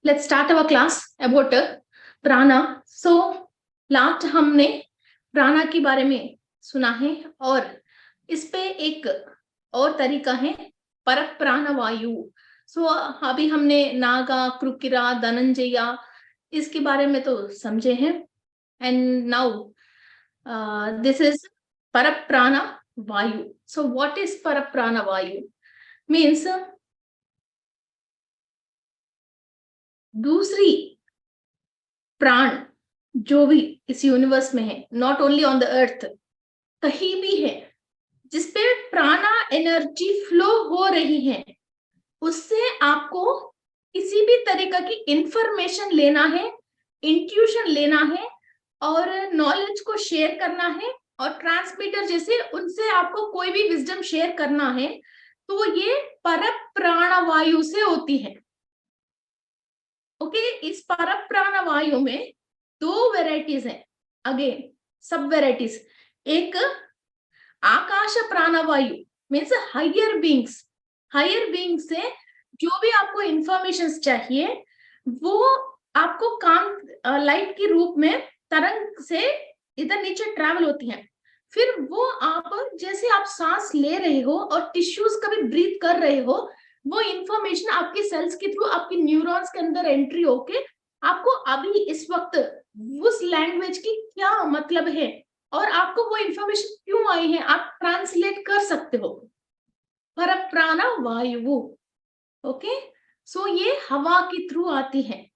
let's start our class about प्राणा. So last हमने प्राणा के बारे में सुना है और इस पे एक और तरीका है परक प्राण वायु. सो अभी हमने नागा, कृकिरा, धनंजया इसके बारे में तो समझे हैं. एंड नाउ दिस इज परक प्राण वायु. सो व्हाट इज परक प्राण वायु? मीन्स दूसरी प्राण जो भी इस यूनिवर्स में है, not only on the earth, कहीं भी है जिसपे प्राणा एनर्जी फ्लो हो रही है, उससे आपको किसी भी तरीका की इंफॉर्मेशन लेना है, इंट्यूशन लेना है और नॉलेज को शेयर करना है और ट्रांसमीटर जैसे उनसे आपको कोई भी विजडम शेयर करना है, तो ये परक प्राण वायु से होती है. ओके, इस परक प्राण वायु में दो वेराइटीज हैं. अगेन सब वेराइटीज. एक आकाश प्राणवायु means higher beings. Higher being से जो भी आपको इंफॉर्मेशन चाहिए वो आपको काम लाइट के रूप में तरंग से इधर नीचे ट्रैवल होती है. फिर वो आप जैसे आप सांस ले रहे हो और टिश्यूज कभी ब्रीथ कर रहे हो, वो इंफॉर्मेशन आपके सेल्स के थ्रू आपके न्यूरॉन्स के अंदर एंट्री होके आपको अभी इस वक्त उस लैंग्वेज की क्या मतलब है और आपको वो इंफॉर्मेशन क्यों आई है, आप ट्रांसलेट कर सकते हो. परक प्राण वायु. ओके, सो ये हवा के थ्रू आती है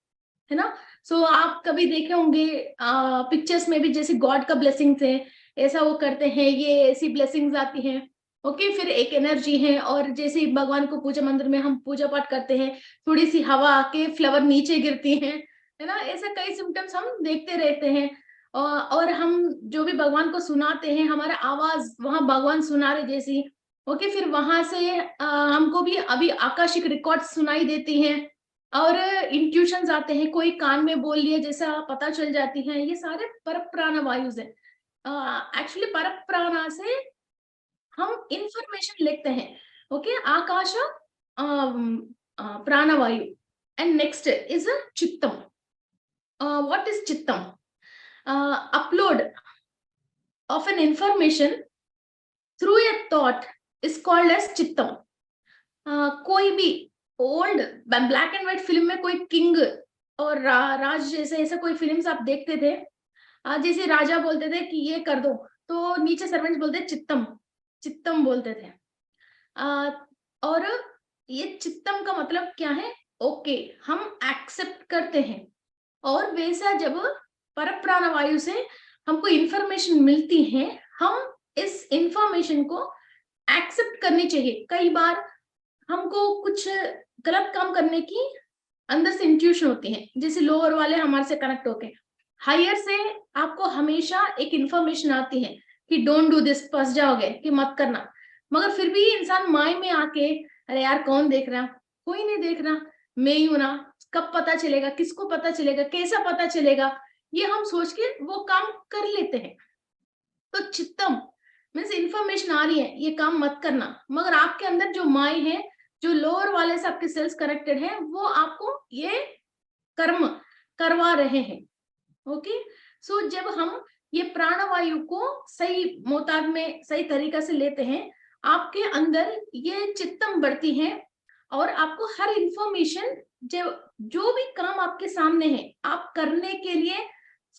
ना. सो आप कभी देखे होंगे पिक्चर्स में भी, जैसे गॉड का ब्लेसिंग्स है, ऐसा वो करते हैं, ये ऐसी ब्लेसिंग्स आती हैं. ओके, फिर एक एनर्जी है और जैसे भगवान को पूजा मंदिर में हम पूजा पाठ करते हैं, थोड़ी सी हवा आके फ्लावर नीचे गिरती है ना. ऐसे कई सिम्टम्स हम देखते रहते हैं और हम जो भी भगवान को सुनाते हैं, हमारा आवाज वहां भगवान सुना रहे जैसी. ओके, फिर वहां से हमको भी अभी आकाशिक रिकॉर्ड सुनाई देती हैं और इंट्यूशंस आते हैं, कोई कान में बोल लिया जैसा पता चल जाती है. ये सारे परक प्राण वायुज है. एक्चुअली परक प्राण से हम इंफॉर्मेशन लेते हैं. ओके, आकाश प्राणवायु. And next is chittam. What is chittam? Upload of an information through a thought is called as चित्तम. कोई भी old black and white film में कोई किंग और राज जैसे ऐसे कोई फिल्म्स आप देखते थे, जैसे राजा बोलते थे कि ये कर दो तो नीचे सर्वेंट्स बोलते चित्तम, चित्तम बोलते थे. और ये चित्तम का मतलब क्या है? ओके, हम एक्सेप्ट करते हैं. और वैसा जब परक प्राण वायु से हमको इंफॉर्मेशन मिलती है, हम इस इंफॉर्मेशन को एक्सेप्ट करनी चाहिए. कई बार हमको कुछ गलत काम करने की अंदर से इंट्यूशन होती है, जैसे लोअर वाले हमारे से कनेक्ट होके, हायर से आपको हमेशा एक इंफॉर्मेशन आती है कि डोंट डू दिस, फंस जाओगे, कि मत करना. मगर फिर भी इंसान माय में आके, अरे यार कौन देख रहा, कोई नहीं देख रहा, मैं ही हूं ना, कब पता चलेगा, किसको पता चलेगा, कैसा पता चलेगा, ये हम सोच के वो काम कर लेते हैं. तो चित्तम मीन्स इंफॉर्मेशन आ रही है, ये काम मत करना, मगर आपके अंदर जो माय है, जो लोअर वाले से आपके सेल्स कनेक्टेड है, वो आपको ये कर्म करवा रहे हैं. ओके, सो जब हम ये प्राणवायु को सही मोताद में सही तरीका से लेते हैं, आपके अंदर ये चित्तम बढ़ती है और आपको हर इंफॉर्मेशन जो भी काम आपके सामने है, आप करने के लिए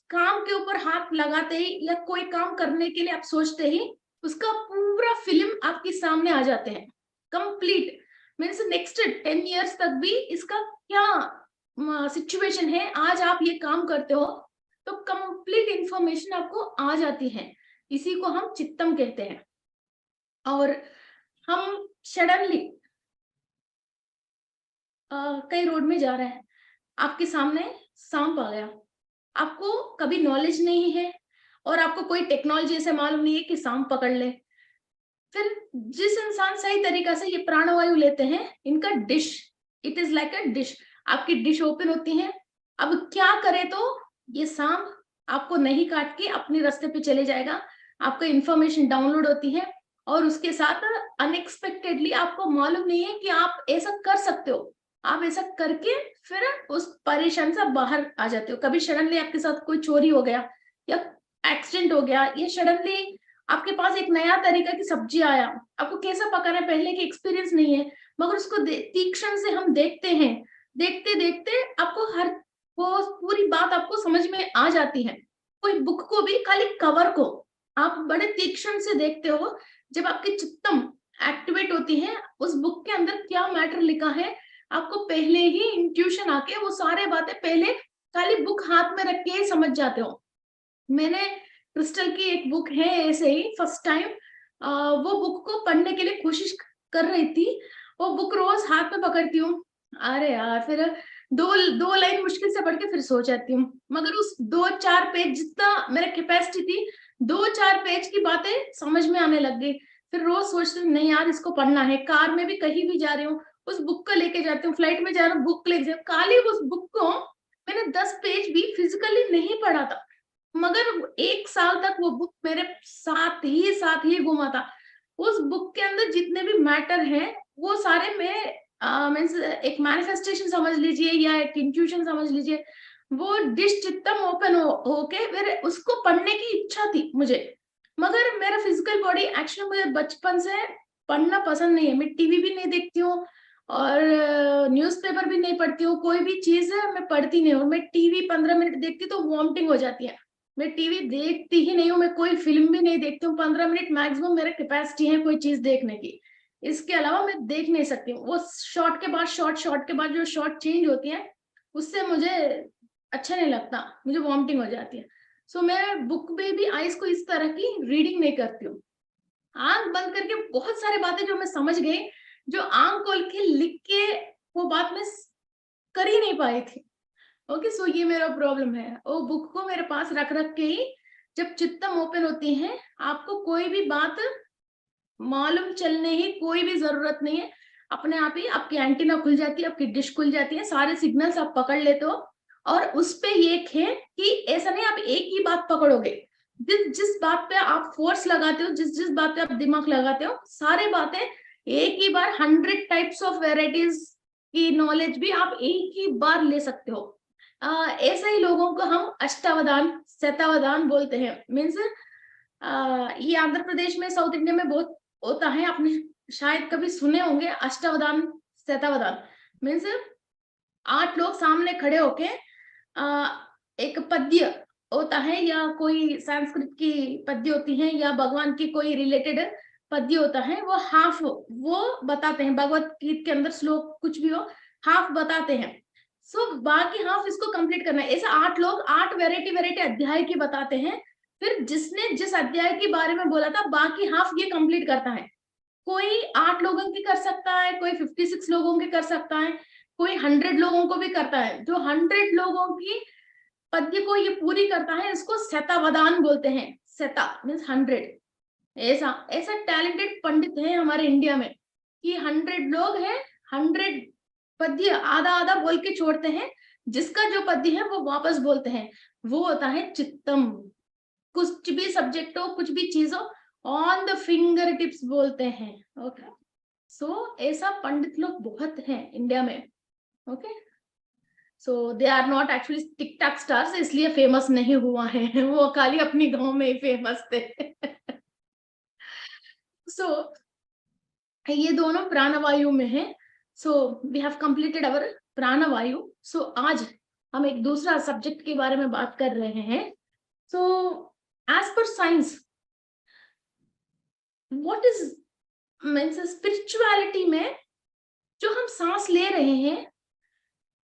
काम के ऊपर हाथ लगाते ही या कोई काम करने के लिए आप सोचते ही, उसका पूरा फिल्म आपके सामने आ जाते हैं कंप्लीट. मीन्स नेक्स्ट 10 इयर्स तक भी इसका क्या सिचुएशन है, आज आप ये काम करते हो तो कंप्लीट इंफॉर्मेशन आपको आ जाती है. इसी को हम चित्तम कहते हैं. और हम सडनली कई रोड में जा रहे हैं, आपके सामने सांप आ गया, आपको कभी नॉलेज नहीं है और आपको कोई टेक्नोलॉजी से मालूम नहीं है कि सांप पकड़ ले. फिर जिस इंसान सही तरीका से ये प्राणवायु लेते हैं, इनका dish, it is like a dish. आपकी डिश ओपन होती है, अब क्या करे तो ये सांप आपको नहीं काट के अपने रास्ते पे चले जाएगा. आपको इंफॉर्मेशन डाउनलोड होती है और उसके साथ अनएक्सपेक्टेडली आपको मालूम नहीं है कि आप ऐसा कर सकते हो, आप ऐसा करके फिर उस परेशान से बाहर आ जाते हो। कभी सडनली आपके साथ कोई चोरी हो गया या एक्सीडेंट हो गया या सडनली आपके पास एक नया तरीका की सब्जी आया, आपको कैसा पकाना है पहले की एक्सपीरियंस नहीं है, मगर उसको तीक्ष्ण से हम देखते हैं, देखते देखते आपको हर वो पूरी बात आपको समझ में आ जाती है। कोई बुक को भी खाली कवर को आप बड़े तीक्ष्ण से देखते हो, जब आपकी चित्तम एक्टिवेट होती है, उस बुक के अंदर क्या मैटर लिखा है आपको पहले ही इंट्यूशन आके वो सारे बातें पहले खाली बुक हाथ में रख के ही समझ जाते हो। मैंने क्रिस्टल की एक बुक है ऐसे ही फर्स्ट टाइम वो बुक को पढ़ने के लिए कोशिश कर रही थी। वो बुक रोज हाथ में पकड़ती हूँ, अरे यार फिर दो दो लाइन मुश्किल से पढ़ के फिर सो जाती हूँ, मगर उस 2-4 पेज जितना मेरा कैपेसिटी थी, 2-4 पेज की बातें समझ में आने लग गई। फिर रोज सोचती हूँ नहीं यार इसको पढ़ना है, कार में भी कहीं भी जा रही हूँ उस बुक को लेके जाती हूँ, फ्लाइट में जा रहा हूँ बुक लेके जाती हूँ। खाली उस बुक को मैंने 10 पेज भी फिजिकली नहीं पढ़ा था, मगर 1 साल तक वो बुक मेरे साथ ही घुमा था। उस बुक के अंदर जितने भी मैटर हैं वो सारे मैं मीन्स एक मैनिफेस्टेशन समझ लीजिए या एक इंट्यूशन समझ लीजिए, वो डिश चित्तम ओपन होके फिर उसको पढ़ने की इच्छा थी मुझे। मगर मेरा फिजिकल बॉडी एक्चुअली मुझे बचपन से पढ़ना पसंद नहीं है, मैं टीवी भी नहीं देखती हूँ और न्यूज़पेपर भी नहीं पढ़ती हूँ, कोई भी चीज है मैं पढ़ती नहीं हूँ। मैं टीवी 15 मिनट देखती तो वॉमिटिंग हो जाती है, मैं टीवी देखती ही नहीं हूँ, मैं कोई फिल्म भी नहीं देखती हूँ। 15 मिनट मैक्सिमम मेरा कैपेसिटी है कोई चीज देखने की, इसके अलावा मैं देख नहीं सकती हूँ। वो शॉर्ट के बाद शॉर्ट के बाद जो शॉर्ट चेंज होती है उससे मुझे अच्छा नहीं लगता, मुझे वॉमिटिंग हो जाती है। सो मैं बुक में भी आइज को इस तरह की रीडिंग नहीं करती हूँ। आंख बंद करके बहुत सारी बातें जो मैं समझ गई, जो आंख खोल के लिख के वो बात मैं कर ही नहीं पाई थी। ओके, सो ये मेरा प्रॉब्लम है। वो बुक को मेरे पास रख रख के ही जब चित्तम ओपन होती है, आपको कोई भी बात मालूम चलने ही कोई भी जरूरत नहीं है, अपने आप ही आपकी एंटीना खुल जाती है, आपकी डिश खुल जाती है, सारे सिग्नल्स आप पकड़ लेते हो। और उस पे ये है कि ऐसा नहीं आप एक ही बात पकड़ोगे, जिस जिस बात पे आप फोर्स लगाते हो, जिस जिस बात पे आप दिमाग लगाते हो, सारे बातें एक ही बार 100 टाइप्स ऑफ वेराइटीज की नॉलेज भी आप एक ही बार ले सकते हो। ऐसे ही लोगों को हम अष्टावधान शतावधान बोलते हैं। मीन्स ये आंध्र प्रदेश में साउथ इंडिया में बहुत होता है, आपने शायद कभी सुने होंगे अष्टावधान शतावधान। मीन्स 8 लोग सामने खड़े होके एक पद्य होता है या कोई संस्कृत की पद्य होती है या भगवान की कोई रिलेटेड पद्य होता है, वो हाफ वो बताते हैं, भगवत गीता के अंदर श्लोक कुछ भी हो हाफ बताते हैं। सो बाकी हाफ इसको कंप्लीट करना है। ऐसे 8 लोग 8 वेराइटी अध्याय की बताते हैं, फिर जिसने जिस अध्याय के बारे में बोला था बाकी हाफ ये कंप्लीट करता है। कोई 8 लोगों की कर सकता है, कोई 56 लोगों की कर सकता है, कोई 100 लोगों को भी करता है। जो 100 लोगों की पद्य को ये पूरी करता है, इसको शतावधान बोलते हैं। शता मीन्स 100। ऐसा ऐसा टैलेंटेड पंडित है हमारे इंडिया में कि 100 लोग हैं, 100 पद्य आधा आधा बोल के छोड़ते हैं, जिसका जो पद्य है वो वापस बोलते हैं। वो होता है चित्तम। कुछ भी सब्जेक्ट हो, कुछ भी चीज हो, ऑन द फिंगर टिप्स बोलते हैं। ओके, सो ऐसा पंडित लोग बहुत हैं इंडिया में। Okay, so they are not actually TikTok stars, इसलिए फेमस नहीं हुआ है वो खाली अपनी गांव में ही फेमस थे सो ये दोनों प्राणवायु में है। सो वी हैव कंप्लीटेड अवर प्राणवायु। सो आज हम एक दूसरा सब्जेक्ट के बारे में बात कर रहे हैं। So as per science what is means spirituality में जो हम सांस ले रहे हैं,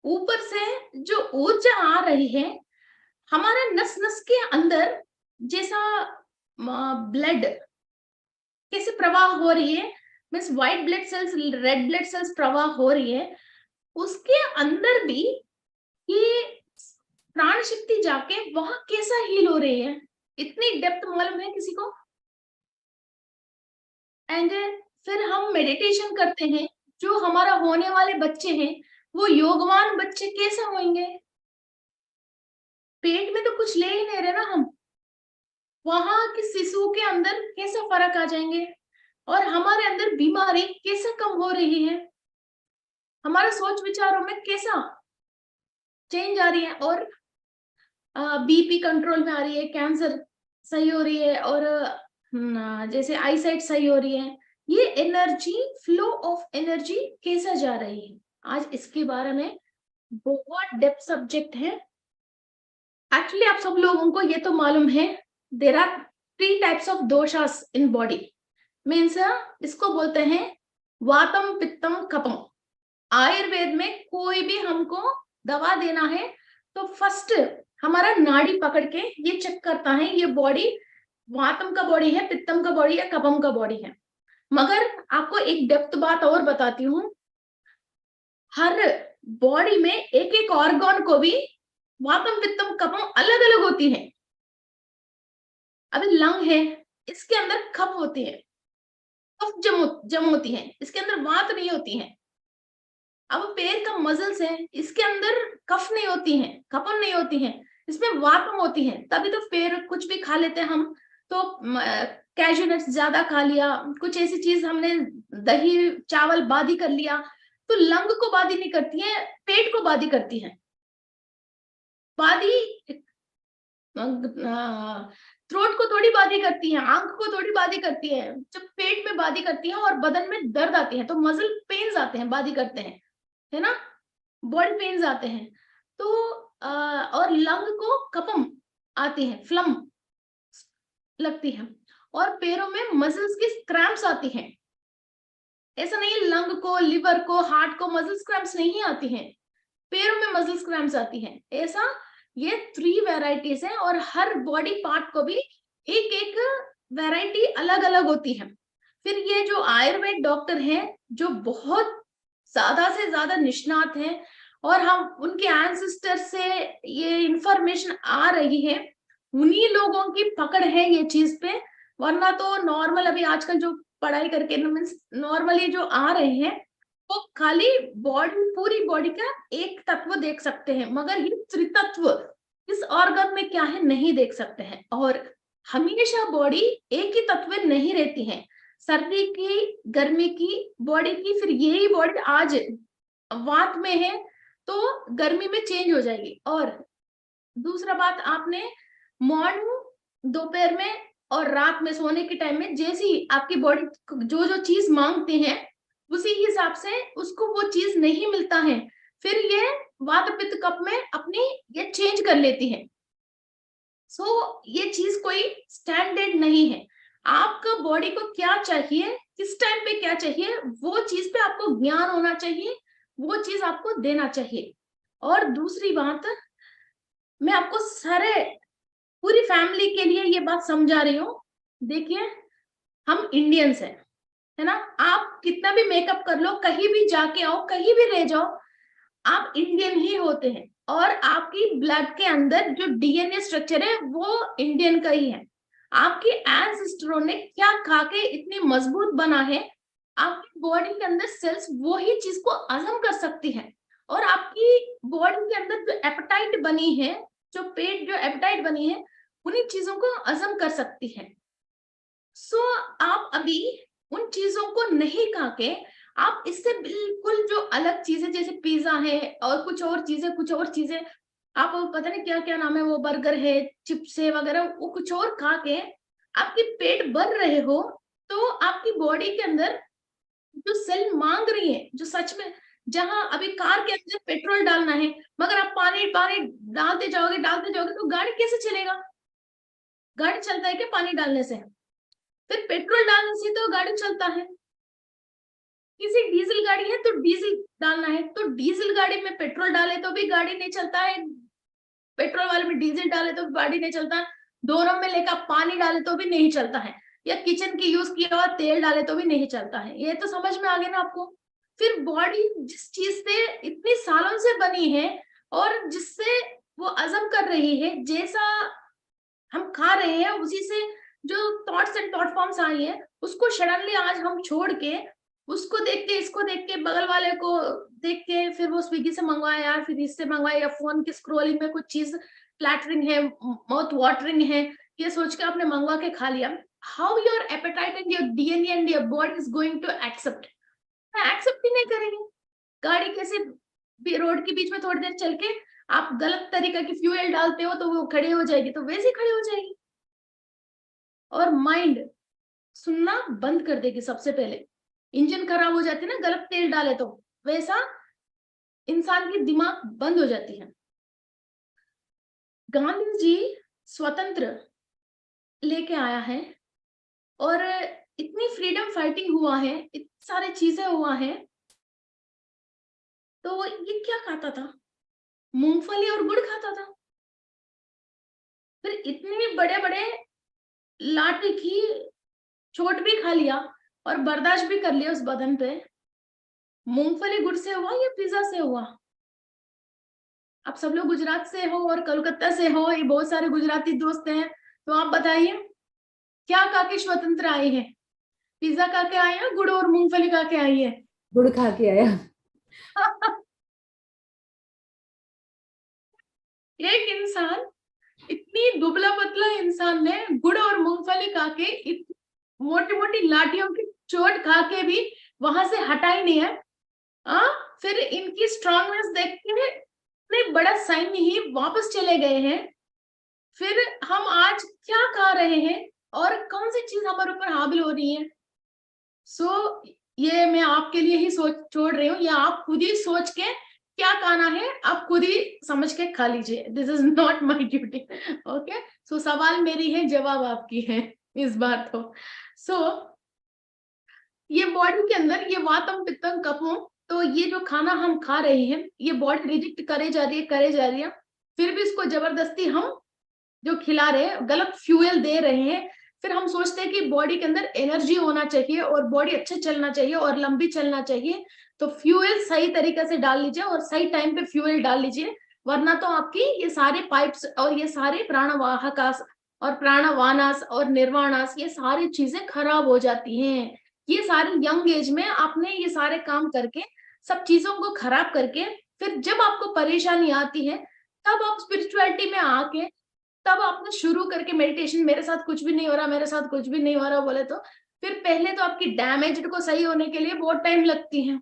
ऊपर से जो ऊर्जा आ रही है हमारा नस नस के अंदर, जैसा ब्लड कैसे प्रवाह हो रही है, means white blood cells red blood sales प्रवाह हो रही है, उसके अंदर भी ये प्राण शक्ति जाके वहां कैसा हील हो रही है, इतनी डेप्थ मालूम है किसी को? एंड फिर हम मेडिटेशन करते हैं, जो हमारा होने वाले बच्चे हैं वो योगवान बच्चे कैसे होंगे? पेट में तो कुछ ले ही नहीं रहे ना हम, वहां के शिशु के अंदर कैसे फर्क आ जाएंगे और हमारे अंदर बीमारी कैसे कम हो रही है? हमारा सोच विचारों में कैसा चेंज आ रही है, और बीपी कंट्रोल में आ रही है, कैंसर सही हो रही है, और जैसे आईसाइट सही हो रही है। ये एनर्जी, फ्लो ऑफ एनर्जी कैसा जा रही है, आज इसके बारे में बहुत डेप्थ सब्जेक्ट है। एक्चुअली आप सब लोगों को ये तो मालूम है, there are 3 types of doshas in body. Means इसको बोलते हैं वातम, पित्तम, कफम। आयुर्वेद में कोई भी हमको दवा देना है तो फर्स्ट हमारा नाड़ी पकड़ के ये चेक करता है ये बॉडी वातम का बॉडी है, पित्तम का बॉडी है, कफम का बॉडी है। मगर आपको एक डेप्थ बात और बताती हूँ, हर बॉडी में एक एक ऑर्गन को भी वातम, पित्तम, कफम अलग अलग होती है। अभी लंग है, इसके अंदर कफ होती है, कफ जम होती है, इसके अंदर वात नहीं होती है। अब पैर का मसल्स है, इसके अंदर कफ नहीं होती है, कफन नहीं होती है, इसमें वातम होती है। तभी तो पैर कुछ भी खा लेते हैं हम, तो कैश्यू नट्स ज्यादा खा लिया, कुछ ऐसी चीज हमने, दही चावल बादी कर लिया, तो लंग को बादी नहीं करती है, पेट को बादी करती है। बादी थ्रोट को थोड़ी बादी करती है, आंख को थोड़ी बादी करती है, जब पेट में बादी करती है और बदन में दर्द आती है तो मसल पेन्स आते हैं, बादी करते हैं, है ना, बॉडी पेन्स आते हैं। तो और लंग को कफम आती है, फ्लम लगती है, और पैरों में मसल्स की क्रैम्प्स आती हैं। ऐसा नहीं है लंग को, लिवर को, हार्ट को मसल्स क्रैम्प्स नहीं आती हैं, पैरों में मसल्स क्रैम्प्स आती हैं। ऐसा ये 3 वेराइटीज हैं, और हर बॉडी पार्ट को भी एक एक वेराइटी अलग अलग होती है। फिर ये जो आयुर्वेद डॉक्टर हैं, जो बहुत ज्यादा से ज्यादा निष्णात हैं, और हम उनके एंसेस्टर से ये इंफॉर्मेशन आ रही है, उन्हीं लोगों की पकड़ है ये चीज पे। वरना तो नॉर्मल अभी आजकल जो पढ़ाई करके मीन्स नॉर्मली जो आ रहे हैं वो खाली बॉडी, पूरी बॉडी का एक तत्व देख सकते हैं, मगर ये त्रितत्व इस ऑर्गन में क्या है नहीं देख सकते हैं। और हमेशा बॉडी एक ही तत्व नहीं रहती है, सर्दी की, गर्मी की, बॉडी की, फिर यही बॉडी आज वात में है तो गर्मी में चेंज हो जाएगी। और दूसरा बात, आपने मॉर्निंग, दोपहर में और रात में सोने के टाइम में जैसी आपकी बॉडी जो जो चीज मांगती है उसी हिसाब से उसको वो चीज नहीं मिलता है, फिर ये वात पित्त कफ में अपनी ये चेंज कर लेती है। सो ये चीज कोई स्टैंडर्ड नहीं है, आपका बॉडी को क्या चाहिए, किस टाइम पे क्या चाहिए, वो चीज पे आपको ज्ञान होना चाहिए, वो चीज आपको देना चाहिए। और दूसरी बात, मैं आपको सारे पूरी फैमिली के लिए ये बात समझा रही हूँ। देखिए, हम इंडियंस हैं, है ना, आप कितना भी मेकअप कर लो, कहीं भी जाके आओ, कहीं भी रह जाओ, आप इंडियन ही होते हैं, और आपकी ब्लड के अंदर जो डीएनए स्ट्रक्चर है वो इंडियन का ही है। आपके एंसेस्टरों ने क्या खा के इतनी मजबूत बना है, आपकी बॉडी के अंदर सेल्स वो ही चीज को हजम कर सकती है, और आपकी बॉडी के अंदर जो एपेटाइट बनी है, जो पेट जो एपेटाइट बनी है, उन्हीं चीजों को हजम कर सकती है। सो आप अभी उन चीजों को नहीं खा के आप इससे बिल्कुल जो अलग चीजें, जैसे पिज्जा है और कुछ और चीजें, आप पता नहीं क्या क्या नाम है, वो बर्गर है, चिप्स है वगैरह, वो कुछ और खा के आपकी पेट भर रहे हो, तो आपकी बॉडी के अंदर जो सेल मांग रही है, जो सच में, जहां अभी कार के अंदर पेट्रोल डालना है, मगर आप पानी पानी डालते जाओगे तो गाड़ी कैसे चलेगा? गाड़ी चलता है क्या पानी डालने से? फिर पेट्रोल डालने से तो गाड़ी चलता है। किसी डीजल गाड़ी है तो डीजल डालना है, तो डीजल गाड़ी में पेट्रोल डाले तो भी गाड़ी नहीं चलता है, पेट्रोल वाले में डीजल डाले तो गाड़ी नहीं चलता है, दोनों में लेकर पानी डाले तो भी नहीं चलता है, या किचन की यूज किया हुआ तेल डाले तो भी नहीं चलता है। ये तो समझ में आ गया ना आपको? फिर बॉडी जिस चीज से इतनी सालों से बनी है और जिससे वो हजम कर रही है, जैसा हम खा रहे हैं उसी से जो थॉट्स एंड थॉट फॉर्म्स आई है, उसको सडनली आज हम छोड़ के, उसको देख के, इसको देख के, बगल वाले को देख के, फिर वो स्विगी से मंगवाया यार, फिर इससे मंगवाया, या फोन की स्क्रोलिंग में कुछ चीज फ्लैटरिंग है, माउथ वाटरिंग है, ये सोच के आपने मंगवा के खा लिया। How your appetite and your DNA and your body is going to accept? Accept ही नहीं करेंगे। गाड़ी कैसे रोड के बीच में थोड़ी देर चल के आप गलत तरीका की फ्यूल डालते हो तो वो खड़े हो जाएगी, तो वैसे खड़ी हो जाएगी। और माइंड सुनना बंद कर देगी सबसे पहले। इंजन खराब हो जाती है ना गलत तेल डाले तो, वैसा इंसान की दिमाग बंद हो जाती है। गांधी जी स्वतंत्र लेके आया है और इतनी फ्रीडम फाइटिंग हुआ है, इतनी सारी चीजें हुआ है, तो ये क्या खाता था? मूंगफली और गुड़ खाता था। फिर इतने बड़े बड़े लाठी की चोट भी खा लिया और बर्दाश्त भी कर लिया उस बदन पे। मूंगफली गुड़ से हुआ या पिज्जा से हुआ? आप सब लोग गुजरात से हो और कोलकाता से हो, ये बहुत सारे गुजराती दोस्त हैं, तो आप बताइए क्या खा के स्वतंत्र आए हैं? पिज्जा खा के आए हैं, गुड़ और मूंगफली खा के आई है? गुड़ खा के आया। एक इंसान, इतनी दुबला पतला इंसान ने गुड़ और मूंगफली खा के मोटी मोटी लाठियों की चोट खा के भी वहां से हटा ही नहीं है। आ? फिर इनकी स्ट्रांगनेस देख के इतने बड़ा सैन्य ही वापस चले गए हैं। फिर हम आज क्या खा रहे हैं और कौन सी चीज हमारे ऊपर हावी हो रही है? सो ये मैं आपके लिए ही सोच छोड़ रही हूँ, या आप खुद ही सोच के क्या खाना है आप खुद ही समझ के खा लीजिए। This is not my duty. Okay, so सवाल मेरी है, जवाब आपकी है इस बार तो। सो ये बॉडी के अंदर ये वातम पित्तम कफम, तो ये जो खाना हम खा रहे हैं ये बॉडी रिजेक्ट करे जा रही है, करे जा रही है। फिर भी इसको जबरदस्ती हम जो खिला रहे हैं, गलत फ्यूल दे रहे हैं। फिर हम सोचते हैं कि बॉडी के अंदर एनर्जी होना चाहिए और बॉडी अच्छा चलना चाहिए और लंबी चलना चाहिए, तो फ्यूल सही तरीके से डाल लीजिए और सही टाइम पे फ्यूल डाल लीजिए, वरना तो आपकी ये सारे पाइप्स और ये सारे प्राणवाहकास और प्राणवानास और निर्वाणास, ये सारी चीजें खराब हो जाती हैं। ये सारी यंग एज में आपने ये सारे काम करके सब चीजों को खराब करके फिर जब आपको परेशानी आती है तब आप स्पिरिचुअलिटी में आके तब आपने शुरू करके मेडिटेशन, मेरे साथ कुछ भी नहीं हो रहा, मेरे साथ कुछ भी नहीं हो रहा बोले तो फिर पहले तो आपकी डैमेज को सही होने के लिए बहुत टाइम लगती है,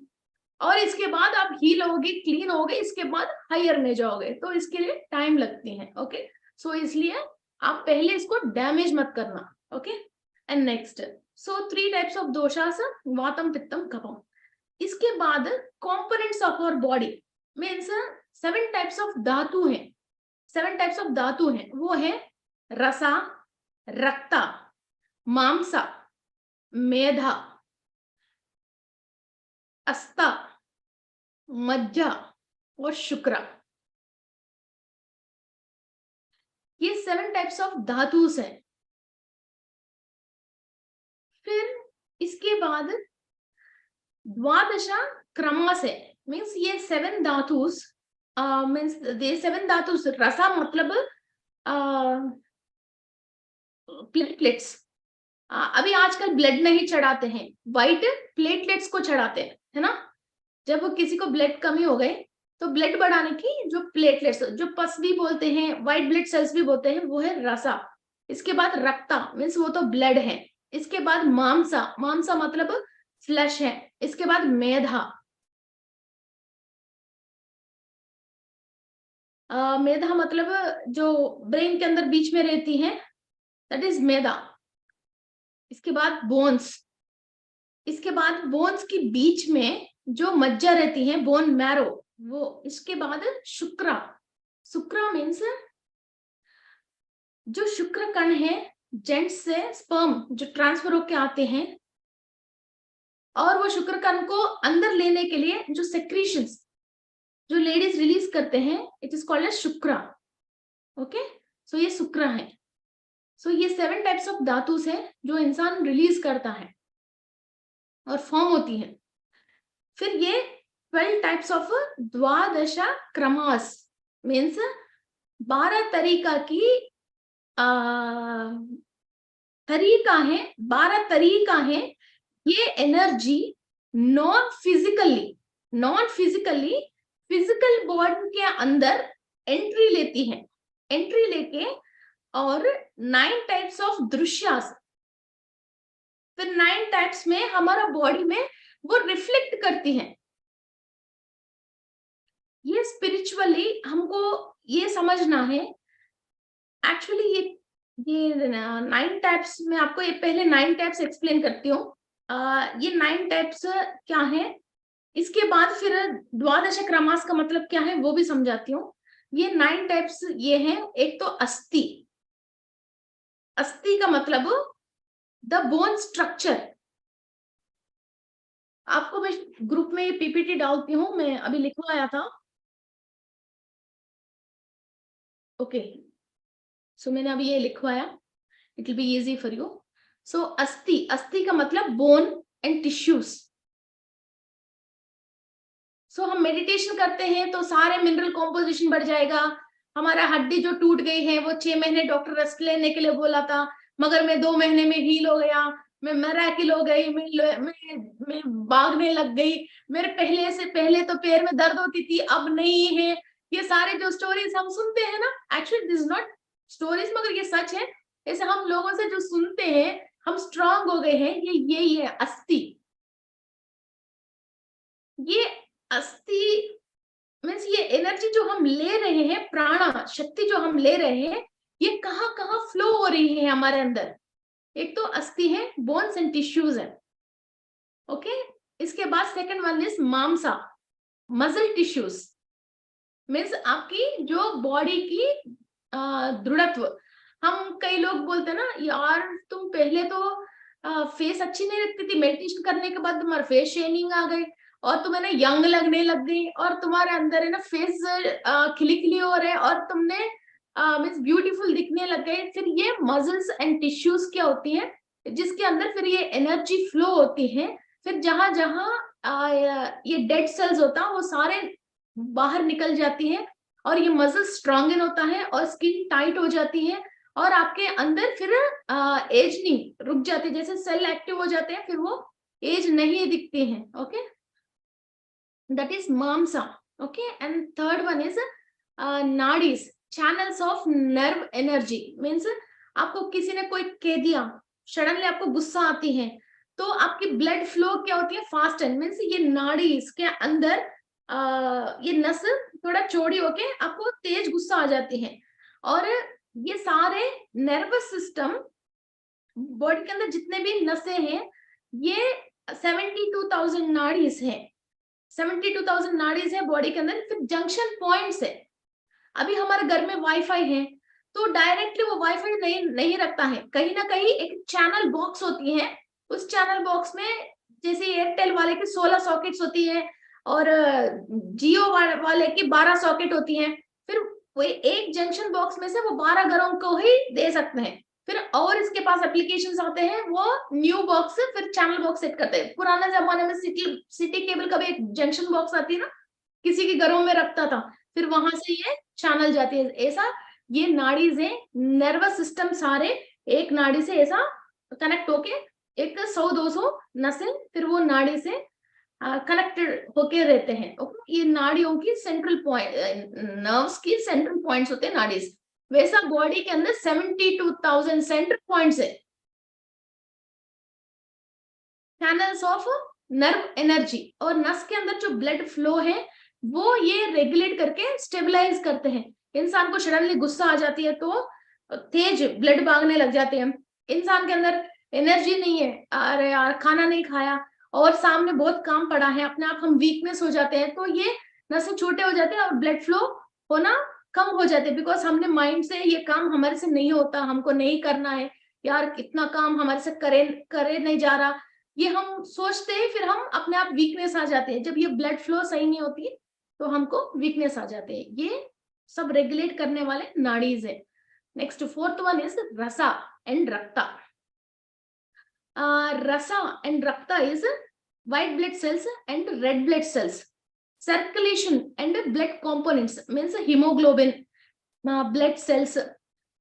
और इसके बाद आप हील होगे, क्लीन होगे, इसके बाद हायर में जाओगे, तो इसके लिए टाइम लगती है। ओके, सो इसलिए आप पहले इसको डैमेज मत करना। Okay, and next, so 3 types of doshas, vatam pittam kapham. इसके बाद components of our body means 7 types of dhatu हैं। 7 टाइप्स ऑफ धातु हैं, वो है रसा, रक्ता, मांसा, मेधा, अस्ता, मज्जा और शुक्रा। ये 7 टाइप्स ऑफ धातुस हैं। फिर इसके बाद द्वादशा क्रमास है, मीन्स ये 7 धातुस, मीन्स ये 7 धातुस, रसा मतलब प्लेटलेट्स। अभी आजकल ब्लड नहीं चढ़ाते हैं, व्हाइट प्लेटलेट्स को चढ़ाते हैं, है ना? जब वो किसी को ब्लड कमी हो गए तो ब्लड बढ़ाने की जो प्लेटलेट्स, जो पस भी बोलते हैं, व्हाइट ब्लड सेल्स भी बोलते हैं, वो है रसा। इसके बाद रक्ता मीन्स वो तो ब्लड है। इसके बाद मांसा, मांसा मतलब फ्लैश है। इसके बाद मेधा, मेधा मतलब जो ब्रेन के अंदर बीच में रहती है, दैट इज मेधा। इसके बाद बोन्स, इसके बाद बोन्स के बीच में जो मज्जा रहती है, बोन मैरो, वो। इसके बाद शुक्रा, शुक्रा मीन्स जो शुक्र कण है, जेंट्स से स्पर्म जो ट्रांसफर होके आते हैं, और वो शुक्र कण को अंदर लेने के लिए जो सेक्रीशंस जो लेडीज रिलीज करते हैं, it is called as shukra. Okay, so ये शुक्र है। सो ये 7 टाइप्स ऑफ धातुस है जो इंसान रिलीज करता है और फॉर्म होती है। फिर ये 12 टाइप्स ऑफ द्वादशा क्रमास मीन्स 12 तरीका की तरीका है, 12 तरीका है। ये energy non physically physical body के अंदर एंट्री लेती है, एंट्री लेके और 9 टाइप्स ऑफ दृश्यास, फिर 9 टाइप्स में हमारा बॉडी में वो रिफ्लेक्ट करती है। ये स्पिरिचुअली हमको ये समझना है। एक्चुअली ये 9 टाइप्स में आपको ये पहले 9 टाइप्स एक्सप्लेन करती हूँ। ये 9 टाइप्स क्या है, इसके बाद फिर द्वादश क्रमास का मतलब क्या है वो भी समझाती हूँ। ये 9 टाइप्स ये हैं। एक तो अस्थि, अस्थि का मतलब द बोन स्ट्रक्चर। आपको मैं ग्रुप में पीपीटी डालती हूँ, मैं अभी लिखवाया था। ओके, सो मैंने अभी ये लिखवाया, it will be easy for you. So अस्थि, अस्थि का मतलब बोन एंड टिश्यूज। सो हम मेडिटेशन करते हैं तो सारे मिनरल कॉम्पोजिशन बढ़ जाएगा। हमारा हड्डी जो टूट गई है वो 6 महीने डॉक्टर रेस्ट लेने के लिए बोला था, मगर मैं 2 महीने में हील हो गया। मैं मिरेकल हो गई, मैं भागने लग गई। मेरे पहले तो पैर में दर्द होती थी, अब नहीं है। ये सारे जो स्टोरीज हम सुनते हैं ना, actually this is not stories, मगर ये सच है। ऐसे हम लोगों से जो सुनते हैं, हम स्ट्रांग हो गए हैं, ये यही है अस्थि। ये अस्थि मीन्स ये एनर्जी जो हम ले रहे हैं, प्राणा शक्ति जो हम ले रहे हैं, ये कहाँ कहाँ फ्लो हो रही है हमारे अंदर। एक तो अस्थि है, बोन्स एंड टिश्यूज है। ओके, इसके बाद second one is mamsa, muscle tissues. Means आपकी जो बॉडी की दृढ़त्व। हम कई लोग बोलते हैं ना, यार तुम पहले तो फेस अच्छी नहीं लगती थी, मेडिटेशन करने के बाद तुम्हारा फेस शेनिंग आ गई और तुम्हें ना यंग लगने लग गई, और तुम्हारे अंदर है ना फेस खिली खिली हो रहे, और तुमने मीन्स ब्यूटीफुल दिखने लग गए। फिर ये मसल्स एंड टिश्यूज क्या होती है, जिसके अंदर फिर ये एनर्जी फ्लो होती है। फिर जहां जहां ये डेड सेल्स होता है वो सारे बाहर निकल जाती है, और ये मसल स्ट्रॉन्गन होता है और स्किन टाइट हो जाती है, और आपके अंदर फिर एज नहीं रुक जाती, जैसे सेल एक्टिव हो जाते हैं फिर वो एज नहीं दिखती है। Okay, that is mamsa. Okay, and third one is nadis, channels of nerve energy। means आपको किसी ने कोई कह दिया, सडनली आपको गुस्सा आती है, तो आपकी ब्लड फ्लो क्या होती है, फास्ट एंड मीन्स ये नाड़ी इसके अंदर ये नस थोड़ा चौड़ी होके आपको तेज गुस्सा आ जाती है। और ये सारे नर्वस सिस्टम बॉडी के अंदर जितने भी नसें हैं, ये 72,000 नाड़ीज हैं। 72,000 नाड़ीज है बॉडी के अंदर। फिर जंक्शन पॉइंट्स है। अभी हमारे घर में वाईफाई है, तो डायरेक्टली वो वाईफाई नहीं रखता है, कहीं ना कहीं एक चैनल बॉक्स होती है। उस चैनल बॉक्स में जैसे एयरटेल वाले की 16 सॉकेट्स होती है, और जियो वाले की 12 सॉकेट होती है। फिर वो एक जंक्शन बॉक्स में से वो 12 घरों को ही दे सकते हैं। फिर और इसके पास एप्लीकेशंस आते हैं, वो न्यू बॉक्स फिर चैनल बॉक्स सेट करते हैं। पुराने जमाने में सिटी केबल का भी एक जंक्शन बॉक्स आती है ना, किसी के घरों में रखता था, फिर वहां से ये चैनल जाती है। ऐसा ये नाड़ी से नर्वस सिस्टम सारे एक नाड़ी से ऐसा कनेक्ट होके, एक 100-200 नसें फिर वो नाड़ी से कनेक्टेड होके रहते हैं। ये नाड़ियों की सेंट्रल पॉइंट, नर्व्स की सेंट्रल पॉइंट्स होते हैं नाड़ी। वैसा बॉडी के अंदर 72,000 सेंट्रल पॉइंट्स है, चैनल्स ऑफ नर्व एनर्जी। और नस के अंदर जो ब्लड फ्लो है वो ये रेगुलेट करके स्टेबलाइज करते हैं। इंसान को सडनली गुस्सा आ जाती है तो तेज ब्लड भागने लग जाते हैं। इंसान के अंदर एनर्जी नहीं है, अरे यार खाना नहीं खाया और सामने बहुत काम पड़ा है, अपने आप हम वीकनेस हो जाते हैं, तो ये नसें छोटे हो जाते हैं और ब्लड फ्लो होना कम हो जाते हैं। बिकॉज हमने माइंड से ये काम हमारे से नहीं होता, हमको नहीं करना है, यार इतना काम हमारे से करे नहीं जा रहा, ये हम सोचते हैं। फिर हम अपने आप वीकनेस आ जाते हैं। जब ये ब्लड फ्लो सही नहीं होती तो हमको वीकनेस आ जाते हैं। ये सब रेगुलेट करने वाले नाड़ीज है। Next fourth one is rasa and rakta. Rasa and rakta is white blood cells and red blood cells, circulation and blood components means hemoglobin, blood cells।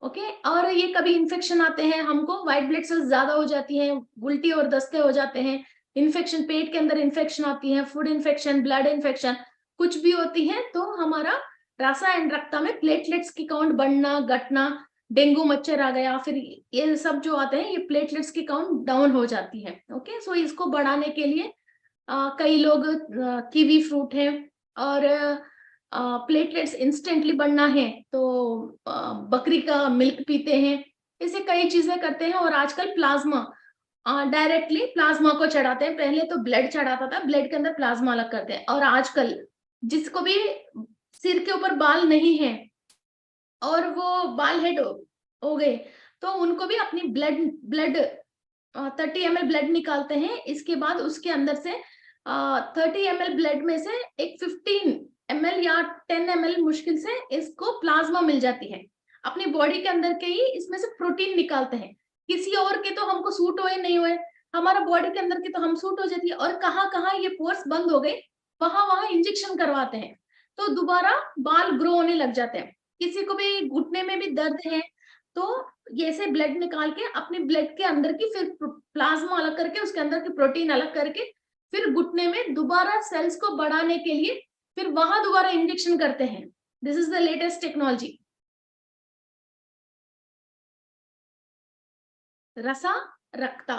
Okay, और ये कभी इन्फेक्शन आते हैं, हमको व्हाइट ब्लड सेल्स ज्यादा हो जाती हैं, उल्टी और दस्ते हो जाते हैं, इन्फेक्शन पेट के अंदर इन्फेक्शन आती है, फूड इन्फेक्शन, ब्लड इन्फेक्शन कुछ भी होती है, तो हमारा रसा एंड रक्ता में प्लेटलेट्स की काउंट बढ़ना घटना, डेंगू मच्छर आ गया, फिर ये सब जो आते हैं ये प्लेटलेट्स की काउंट डाउन हो जाती है। ओके, सो इसको बढ़ाने के लिए कई लोग कीवी फ्रूट है और प्लेटलेट्स इंस्टेंटली बढ़ना है तो बकरी का मिल्क पीते हैं, ऐसे कई चीजें करते हैं। और आजकल प्लाज्मा, डायरेक्टली प्लाज्मा को चढ़ाते हैं। पहले तो ब्लड चढ़ाता था, ब्लड के अंदर प्लाज्मा अलग करते हैं। और आजकल जिसको भी सिर के ऊपर बाल नहीं है और वो बाल हेड हो गए, तो उनको भी अपनी ब्लड ब्लड 30 ml ब्लड निकालते हैं। इसके बाद उसके अंदर से 30 ml ब्लड में से एक 15 ml या 10 ml मुश्किल से इसको प्लाज्मा मिल जाती है। अपनी बॉडी के अंदर के ही इसमें से प्रोटीन निकालते हैं। किसी और के तो हमको सूट हुए नहीं हुए, हमारा बॉडी के अंदर की तो हम सूट हो जाती है। और कहाँ कहाँ ये पोर्स बंद हो गए, वहां वहां इंजेक्शन करवाते हैं, तो दोबारा बाल ग्रो होने लग जाते हैं। किसी को भी घुटने में भी दर्द है तो ये से ब्लड निकाल के अपने ब्लड के अंदर की फिर प्लाज्मा अलग करके उसके अंदर की प्रोटीन अलग करके फिर घुटने में दोबारा सेल्स को बढ़ाने के लिए फिर वहां दोबारा इंजेक्शन करते हैं। This is the latest technology. रसा रक्ता,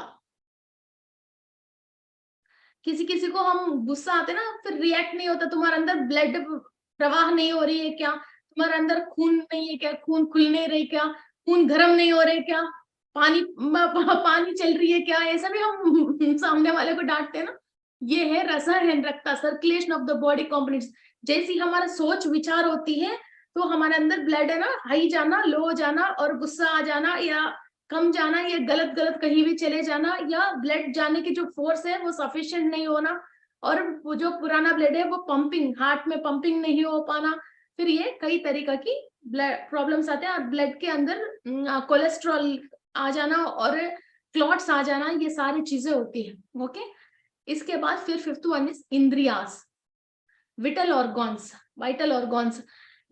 किसी किसी को हम गुस्सा आते ना फिर रिएक्ट नहीं होता, तुम्हारे अंदर ब्लड प्रवाह नहीं हो रही है क्या, तुम्हारे अंदर खून नहीं है क्या, खून खुल नहीं रही क्या, खून गर्म नहीं हो रहे क्या, पानी पानी चल रही है क्या, ऐसा भी हम सामने वाले को डांटते हैं ना। ये है रसायन रक्ता, circulation of the body components. जैसी हमारा सोच विचार होती है तो हमारे अंदर ब्लड है ना हाई जाना, लो जाना, और गुस्सा आ जाना या कम जाना, या गलत गलत कहीं भी चले जाना, या ब्लड जाने की जो फोर्स है वो सफिशिएंट नहीं होना, और वो जो पुराना ब्लड है वो पंपिंग, हार्ट में पंपिंग नहीं हो पाना। फिर ये कई तरीका की ब्लड प्रॉब्लम्स आते हैं, और ब्लड के अंदर कोलेस्ट्रॉल आ जाना और क्लॉट्स आ जाना, ये सारी चीजें होती है। ओके, इसके बाद फिर fifth one is indriyas, vital organs, vital organs.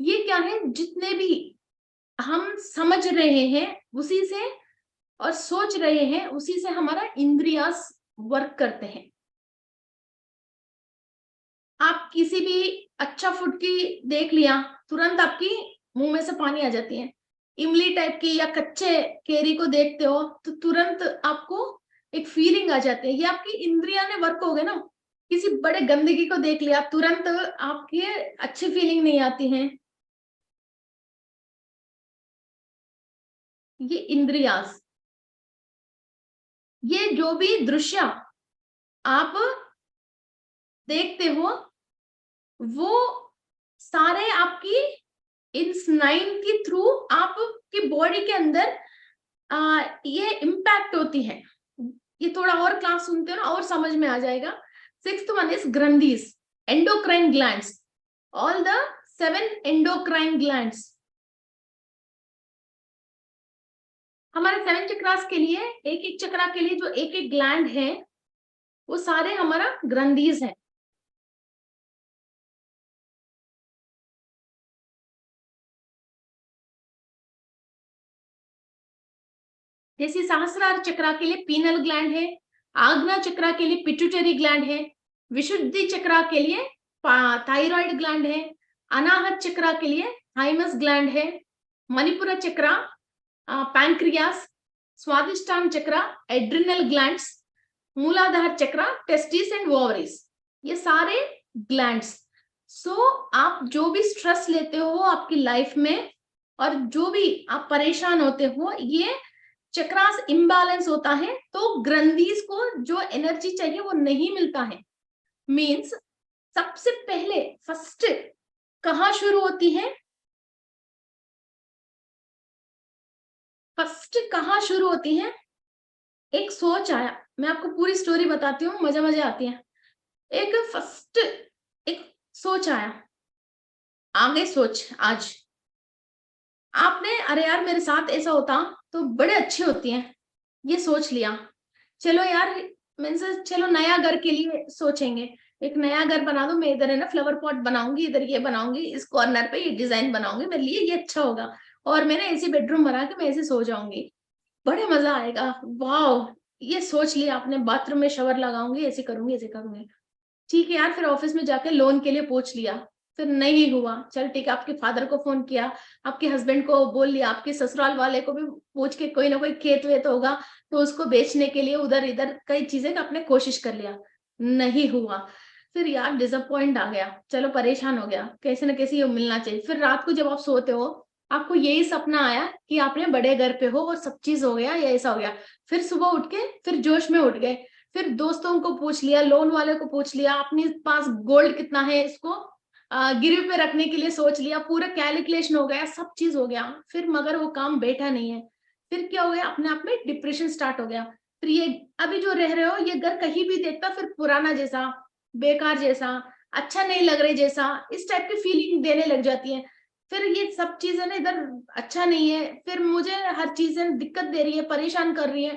ये क्या है, जितने भी हम समझ रहे हैं उसी से और सोच रहे हैं उसी से हमारा इंद्रियास वर्क करते हैं। आप किसी भी अच्छा फूड की देख लिया, तुरंत आपकी मुंह में से पानी आ जाती है। इमली टाइप की या कच्चे केरी को देखते हो तो तुरंत आपको एक फीलिंग आ जाती है, ये आपकी इंद्रिया ने वर्क हो गए ना। किसी बड़े गंदगी को देख लिया, तुरंत आपकी अच्छी फीलिंग नहीं आती है। ये इंद्रियास, ये जो भी दृश्य आप देखते हो वो सारे आपकी इस नाइन के थ्रू आपकी बॉडी के अंदर ये इम्पैक्ट होती है। ये थोड़ा और क्लास सुनते हो ना और समझ में आ जाएगा। Sixth one is granthis, endocrine glands, all the 7 endocrine glands. हमारे 7 चक्रास के लिए, एक एक चक्रा के लिए जो एक एक ग्लैंड है वो सारे हमारा ग्रंथीज है। जैसे सहस्रार चक्रा के लिए पीनल ग्लैंड है, आज्ञा चक्रा के लिए पिट्यूटरी ग्लैंड है, विशुद्धि चक्रा के लिए थायराइड ग्लैंड है, अनाहत चक्रा के लिए थाइमस ग्लैंड है, मणिपुर चक्रा पैंक्रियास, स्वादिष्टान चक्रा एड्रिनल ग्लैंड्स, मूलाधार चक्रा टेस्टिस एंड ओवरीज, ये सारे ग्लैंड्स। सो आप जो भी स्ट्रेस लेते हो आपकी लाइफ में और जो भी आप परेशान होते हो, ये चक्रास इम्बैलेंस होता है तो ग्रंथीज को जो एनर्जी चाहिए वो नहीं मिलता है। मींस सबसे पहले फर्स्ट कहाँ शुरू होती है, फर्स्ट कहाँ शुरू होती है, एक सोच आया, मैं आपको पूरी स्टोरी बताती हूँ, मजा मजा आती है। एक फर्स्ट एक सोच आया, आगे सोच, आज आपने अरे यार मेरे साथ ऐसा होता तो बड़े अच्छी होती हैं, ये सोच लिया। चलो यार मीन्स चलो नया घर के लिए सोचेंगे, एक नया घर बना दो, मैं इधर है ना फ्लावर पॉट बनाऊंगी, इधर ये बनाऊंगी, इस कॉर्नर पे ये डिजाइन बनाऊंगी, मेरे लिए ये अच्छा होगा, और मैंने ऐसी बेडरूम बना के मैं ऐसे सो जाऊंगी, बड़े मजा आएगा। वाह, ये सोच लिया आपने, बाथरूम में शवर लगाऊंगी, ऐसे करूंगी ऐसे करूंगी। ठीक है यार, फिर ऑफिस में जाके लोन के लिए पूछ लिया, फिर नहीं हुआ। चल ठीक है, आपके फादर को फोन किया, आपके हस्बैंड को बोल लिया, आपके ससुराल वाले को भी पूछ के कोई ना कोई खेत वेत होगा तो उसको बेचने के लिए उधर इधर कई चीजें आपने कोशिश कर लिया, नहीं हुआ। फिर यार डिसअपॉइंट आ गया, चलो परेशान हो गया, कैसे ना कैसे ये मिलना चाहिए। फिर रात को जब आप सोते हो आपको यही सपना आया कि आपने बड़े घर पे हो और सब चीज हो गया या ऐसा हो गया। फिर सुबह उठ के फिर जोश में उठ गए, फिर दोस्तों को पूछ लिया, लोन वाले को पूछ लिया, अपने पास गोल्ड कितना है इसको गिरवी पे रखने के लिए सोच लिया, पूरा कैलकुलेशन हो गया, सब चीज हो गया, फिर मगर वो काम बैठा नहीं है। फिर क्या हो गया, अपने आप में डिप्रेशन स्टार्ट हो गया। फिर ये अभी जो रह रहे हो ये घर कहीं भी देखता फिर पुराना जैसा, बेकार जैसा, अच्छा नहीं लग रहे जैसा, इस टाइप की फीलिंग देने लग जाती है। फिर ये सब चीजें ना इधर अच्छा नहीं है, फिर मुझे हर चीजें दिक्कत दे रही है, परेशान कर रही है,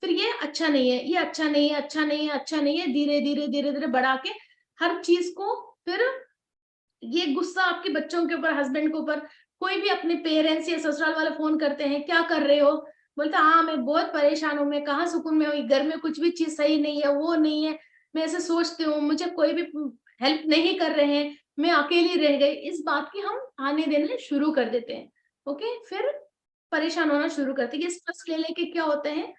फिर ये अच्छा नहीं है, ये अच्छा नहीं है, अच्छा नहीं है, अच्छा नहीं है, धीरे धीरे धीरे धीरे बढ़ा के हर चीज को फिर ये गुस्सा आपके बच्चों के ऊपर, हस्बैंड के ऊपर, कोई भी अपने पेरेंट्स या ससुराल वाले फोन करते हैं, क्या कर रहे हो, बोलता हाँ मैं बहुत परेशान हूँ, मैं कहाँ सुकून में हूँ, घर में कुछ भी चीज सही नहीं है, वो नहीं है, मैं ऐसे सोचती हूँ, मुझे कोई भी हेल्प नहीं कर रहे हैं, मैं अकेली रह गई, इस बात की हम आने देने शुरू कर देते हैं। ओके, फिर परेशान होना शुरू करते हैं। ये स्ट्रेस ले लेके क्या होते हैं,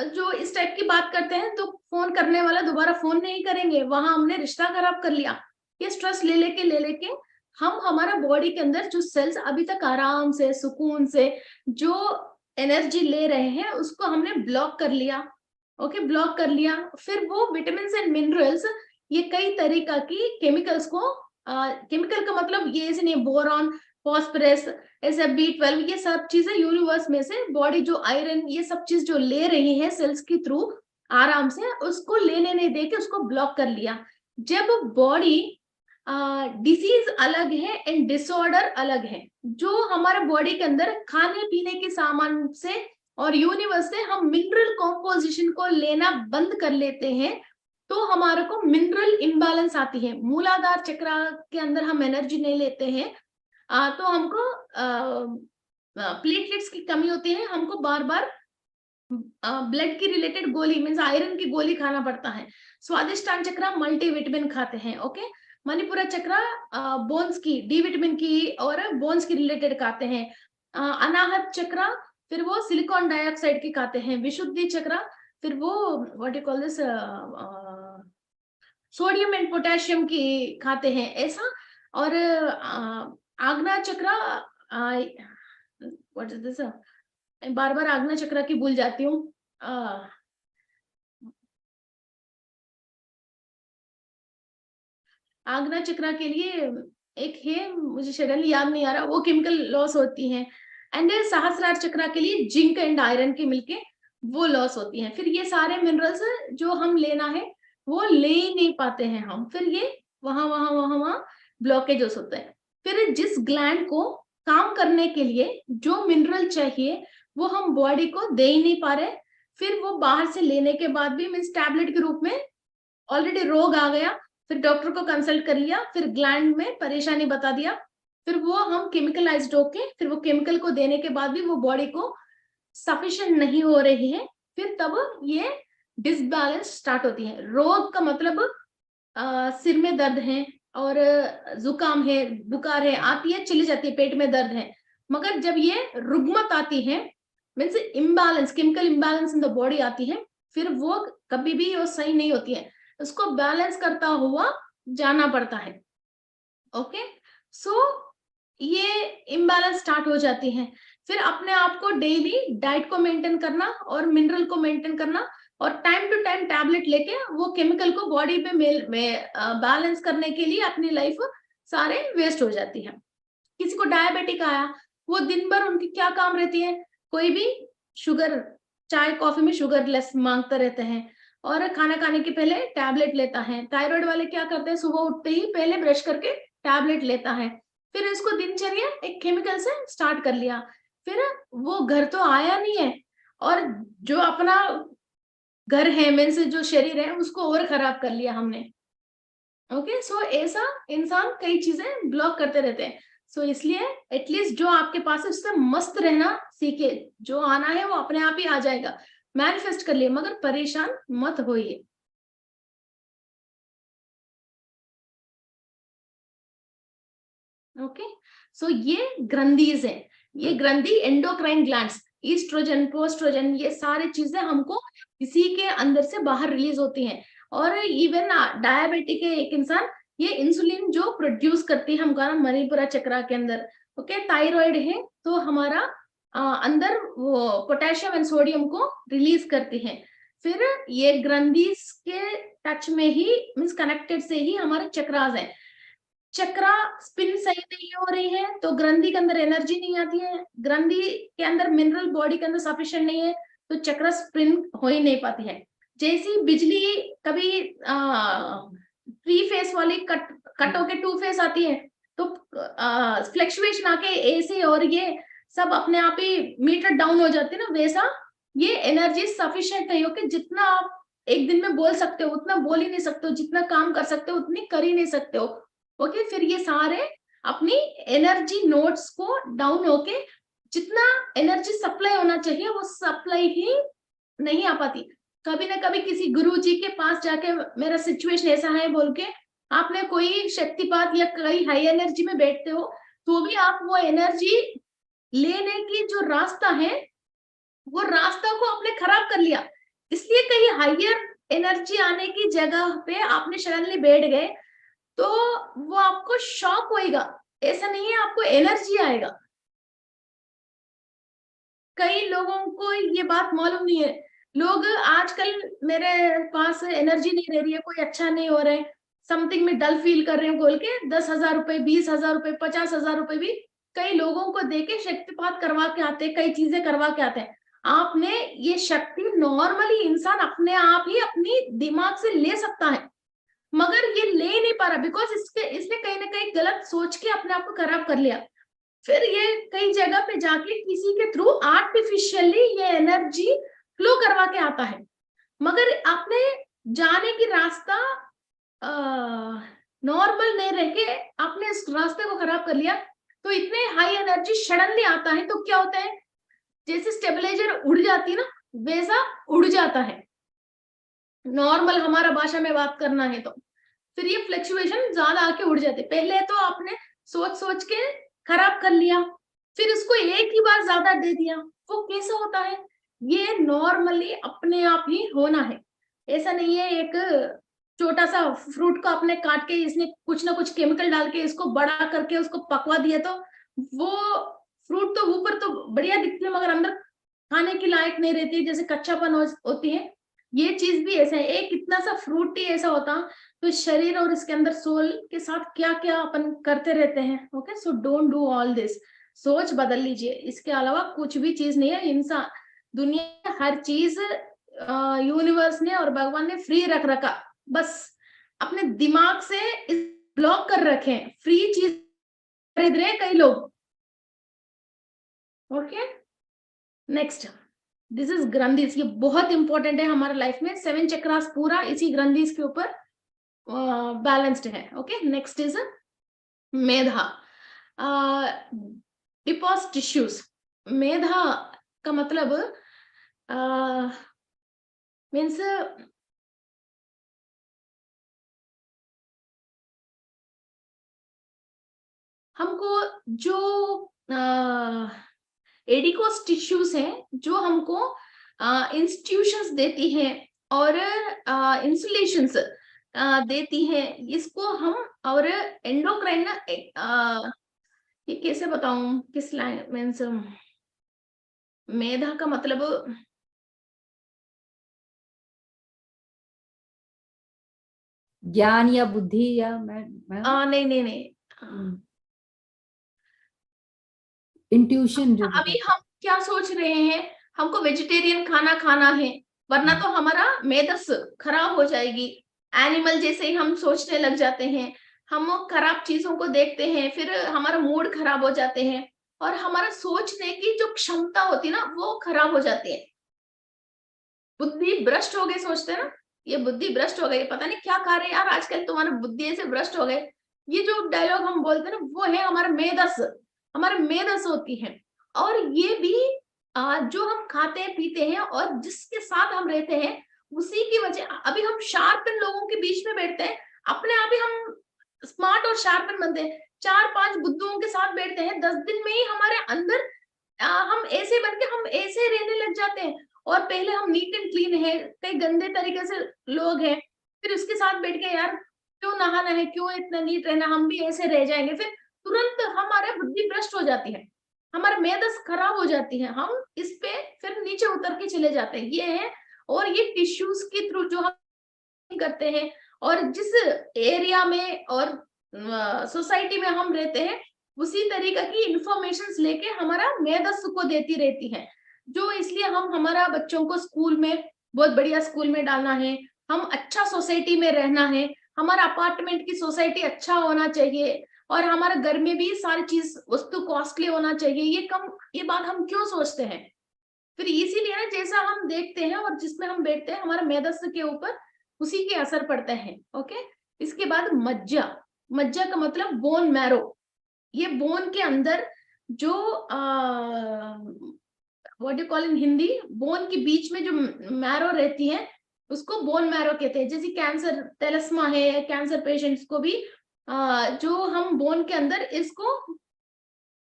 जो इस टाइप की बात करते हैं तो फोन करने वाला दोबारा फोन नहीं करेंगे, वहां हमने रिश्ता खराब कर लिया। ये स्ट्रेस ले लेके हम हमारा बॉडी के अंदर जो सेल्स अभी तक आराम से सुकून से जो एनर्जी ले रहे हैं उसको हमने ब्लॉक कर लिया। ओके, ब्लॉक कर लिया, फिर वो विटामिन एंड मिनरल्स, ये कई तरीका की केमिकल्स को, केमिकल का मतलब ये ऐसे नहीं, बोरॉन, फॉस्फोरस, ऐसे B12, ये सब चीजें यूनिवर्स में से बॉडी जो आयरन ये सब चीज जो ले रही है सेल्स के थ्रू आराम से, उसको लेने नहीं देके उसको ब्लॉक कर लिया। जब बॉडी डिसीज अलग है एंड डिसऑर्डर अलग है, जो हमारे बॉडी के अंदर खाने पीने के सामान से और यूनिवर्स से हम मिनरल कॉम्पोजिशन को लेना बंद कर लेते हैं, तो हमारे को मिनरल इम्बैलेंस आती है। मूलाधार चक्र के अंदर हम एनर्जी नहीं लेते हैं, तो हमको प्लेटलेट्स की कमी होती है, हमको बार बार ब्लड की रिलेटेड गोली मीन्स आयरन की गोली खाना पड़ता है। स्वादिष्टान चक्र मल्टीविटामिन खाते हैं। ओके, मणिपुरा चक्र बोन्स की, डी विटामिन की और बोन्स की रिलेटेड खाते हैं। अनाहत चक्र फिर वो सिलिकॉन डाइऑक्साइड की खाते हैं। विशुद्धि चक्र फिर वो what you call this sodium and potassium की खाते हैं ऐसा। और आग्ना चक्र, व्हाट इज दिस, बार बार आग्ना चक्र की भूल जाती हूँ। आग्ना चक्र के लिए एक है, मुझे सडनली याद नहीं आ रहा, वो केमिकल लॉस होती है। एंड सहस्रार चक्र के लिए जिंक एंड आयरन की मिलके वो लॉस होती है। फिर ये सारे मिनरल्स जो हम लेना है वो ले ही नहीं पाते हैं हम, फिर ये वहां वहां वहां वहां ब्लॉकेजेस होते हैं। फिर जिस ग्लैंड को काम करने के लिए जो मिनरल चाहिए वो हम बॉडी को दे ही नहीं पा रहे, फिर वो बाहर से लेने के बाद भी मीन्स टैबलेट के रूप में ऑलरेडी रोग आ गया, फिर डॉक्टर को कंसल्ट कर लिया, फिर ग्लैंड में परेशानी बता दिया, फिर वो हम केमिकलाइज्ड होके फिर वो केमिकल को देने के बाद भी वो बॉडी को सफिशिएंट नहीं हो रही है, फिर तब ये डिसबैलेंस स्टार्ट होती है। रोग का मतलब सिर में दर्द है और जुकाम है, बुखार है, आती है चली जाती है, पेट में दर्द है, मगर जब ये रुग्मत आती है means imbalance, chemical imbalance in the body आती है, फिर वो कभी भी वो सही नहीं होती है, उसको बैलेंस करता हुआ जाना पड़ता है। ओके, सो ये इम्बैलेंस स्टार्ट हो जाती है। फिर अपने आप को डेली डाइट को मेंटेन करना और मिनरल को मेंटेन करना और टाइम टू टाइम टैबलेट लेके वो केमिकल को बॉडी में बैलेंस करने के लिए अपनी लाइफ सारे वेस्ट हो जाती है। किसी को डायबिटिक आया, वो दिन भर उनकी क्या काम रहती है, कोई भी शुगर, चाय कॉफी में शुगर लेस मांगते रहते हैं और खाना खाने के पहले टैबलेट लेता है। थायराइड वाले क्या करते हैं, सुबह उठते ही पहले ब्रश करके टैबलेट लेता है, फिर इसको दिनचर्या एक केमिकल से स्टार्ट कर लिया, फिर वो घर तो आया नहीं है और जो अपना घर है मीन्स जो शरीर है उसको और खराब कर लिया हमने। ओके, सो ऐसा इंसान कई चीजें ब्लॉक करते रहते हैं। सो इसलिए एटलीस्ट जो आपके पास है उससे मस्त रहना सीखे, जो आना है वो अपने आप ही आ जाएगा, मैनिफेस्ट कर लिए, मगर परेशान मत होइए। ओके, सो ये ग्रंथीज है, ये ग्रंथि एंडोक्राइन ग्लैंड्स, ईस्ट्रोजन पोस्ट्रोजन ये सारी चीजें हमको इसी के अंदर से बाहर रिलीज होती हैं। और इवन डायबिटिक है एक इंसान, ये इंसुलिन जो प्रोड्यूस करती है हमारा मणिपुरा चक्रा के अंदर। ओके, थायराइड है तो हमारा अंदर वो पोटेशियम एंड सोडियम को रिलीज करती है। फिर ये ग्रंथि के टच में ही मीन्स कनेक्टेड से ही हमारे चक्रास है। चक्रा स्पिन सही नहीं हो रही है तो ग्रंथि के अंदर एनर्जी नहीं आती है, ग्रंथि के अंदर मिनरल बॉडी के अंदर सफिशिएंट नहीं है तो चक्रा स्पिन हो ही नहीं पाती है। जैसी बिजली कभी थ्री फेस वाली कट होके टू फेस आती है तो फ्लक्चुएशन आके एसी और ये सब अपने आप ही मीटर डाउन हो जाती है ना, वैसा ये एनर्जी सफिशिएंट नहीं हो कि जितना आप एक दिन में बोल सकते हो उतना बोल ही नहीं सकते हो, जितना काम कर सकते हो उतनी कर ही नहीं सकते हो। ओके, फिर ये सारे अपनी एनर्जी नोड्स को डाउन होके जितना एनर्जी सप्लाई होना चाहिए वो सप्लाई ही नहीं आ पाती। कभी ना कभी किसी गुरु जी के पास जाके मेरा सिचुएशन ऐसा है बोल के आपने कोई शक्तिपात या कई हाई एनर्जी में बैठते हो तो भी आप वो एनर्जी लेने की जो रास्ता है वो रास्ता को आपने खराब कर लिया, इसलिए कहीं हाइयर एनर्जी आने की जगह पे आपने सडनली बैठ गए तो वो आपको शॉक होएगा, ऐसा नहीं है आपको एनर्जी आएगा। कई लोगों को ये बात मालूम नहीं है, लोग आजकल मेरे पास एनर्जी नहीं रह रही है, कोई अच्छा नहीं हो रहा है, समथिंग में डल फील कर रहे हैं बोल के 10,000 रुपए, 20,000 रुपए, 50,000 रुपए भी कई लोगों को देके शक्तिपात करवा के आते हैं, कई चीजें करवा के आते हैं। आपने ये शक्ति नॉर्मली इंसान अपने आप ही अपनी दिमाग से ले सकता है मगर ये ले नहीं पा रहा बिकॉज इसने कहीं ना कहीं गलत सोच के अपने आप को खराब कर लिया। फिर ये कई जगह पे जाके किसी के थ्रू आर्टिफिशियली ये एनर्जी फ्लो करवा के आता है मगर आपने जाने की रास्ता नॉर्मल नहीं रह के आपने इस रास्ते को खराब कर लिया तो इतने हाई एनर्जी सडनली आता है तो क्या होता है जैसे स्टेबलाइजर उड़ जाती है ना वैसा उड़ जाता है, नॉर्मल हमारा भाषा में बात करना है तो फिर ये फ्लक्चुएशन ज्यादा आके उड़ जाते। पहले तो आपने सोच सोच के खराब कर लिया फिर इसको एक ही बार ज्यादा दे दिया, वो कैसा होता है? ये नॉर्मली अपने आप ही होना है, ऐसा नहीं है एक छोटा सा फ्रूट को आपने काट के इसने कुछ ना कुछ केमिकल डाल के इसको बड़ा करके उसको पकवा दिया तो वो फ्रूट तो ऊपर तो बढ़िया दिखती है मगर अंदर खाने के लायक नहीं रहती, जैसे कच्चापन होती है। ये चीज भी ऐसा है, एक इतना सा फ्रूट ही ऐसा होता तो शरीर और इसके अंदर सोल के साथ क्या क्या अपन करते रहते हैं। Okay, so don't do all this, सोच बदल लीजिए, इसके अलावा कुछ भी चीज नहीं है। इंसान दुनिया में हर चीज यूनिवर्स ने और भगवान ने फ्री रख रखा, बस अपने दिमाग से ब्लॉक कर रखे हैं, फ्री चीज खरीद रहे कई लोग। ओके, नेक्स्ट दिस इज ग्रंथिस, ये बहुत इंपॉर्टेंट है हमारे लाइफ में, 7 चक्रास पूरा इसी ग्रंथिस के ऊपर बैलेंस्ड है। Okay, next is medha, deposit tissues. मेधा का मतलब मीन्स हमको जो एडिकोस टिश्यूज हैं जो हमको इंस्टीट्यूशंस देती हैं और इंसुलेशंस देती है, इसको हम और एंडोक्राइन ये कैसे बताऊं किस लाइन मीन्स मेधा का मतलब ज्ञान या बुद्धि या मैं नहीं इंट्यूशन जो अभी हम क्या सोच रहे हैं हमको वेजिटेरियन खाना खाना है वरना तो हमारा मेदस खराब हो जाएगी, एनिमल जैसे ही हम सोचने लग जाते हैं, हम खराब चीजों को देखते हैं फिर हमारा मूड खराब हो जाते हैं और हमारा सोचने की जो क्षमता होती है ना वो खराब हो जाती है। बुद्धि भ्रष्ट हो गई, सोचते हैं ना ये बुद्धि भ्रष्ट हो गई, पता नहीं क्या खा रहे यार आजकल तुम्हारे बुद्धि ऐसे भ्रष्ट हो गए, ये जो डायलॉग हम बोलते हैं ना वो है हमारा मेदस, हमारे मेदस होती है। और ये भी जो हम खाते हैं पीते हैं और जिसके साथ हम रहते हैं उसी की वजह, अभी हम शार्पन लोगों के बीच में बैठते हैं अपने आप ही हम स्मार्ट और शार्पन बनते हैं, 4-5 बुद्धुओं के साथ बैठते हैं 10 दिन में ही हमारे अंदर हम ऐसे बन के हम ऐसे रहने लग जाते हैं और पहले हम नीट एंड क्लीन है, कई गंदे तरीके से लोग हैं फिर उसके साथ बैठ के यार क्यों नहाना है, क्यों इतना नीट रहना, हम भी ऐसे रह जाएंगे, फिर तुरंत हमारे बुद्धि भ्रष्ट हो जाती है, हमारा मेदस खराब हो जाती है, हम इस पे फिर नीचे उतर के चले जाते हैं। ये है, और ये टिश्यूज के थ्रू जो हम करते हैं, और जिस एरिया में और सोसाइटी में हम रहते हैं, उसी तरीके की इंफॉर्मेशंस लेके हमारा मेदस को देती रहती है। जो इसलिए हम हमारा बच्चों को स्कूल में, बहुत बढ़िया स्कूल में डालना है, हम अच्छा सोसाइटी में रहना है, हमारा अपार्टमेंट की सोसाइटी अच्छा होना चाहिए, और हमारे घर में भी सारी चीज वस्तु कॉस्टली होना चाहिए, ये बात हम क्यों सोचते हैं? फिर इसीलिए ना, जैसा हम देखते हैं और जिसमें हम बैठते हैं, हमारे मेदस्थ के ऊपर उसी के असर पड़ता है। ओके, इसके बाद मज्जा। मज्जा का मतलब बोन मैरो। ये बोन के अंदर जो what do call in Hindi, bone के बीच में जो मैरो रहती है उसको बोन मैरो कहते हैं। जैसे कैंसर, तेलस्मा है, कैंसर पेशेंट्स को भी जो हम बोन के अंदर इसको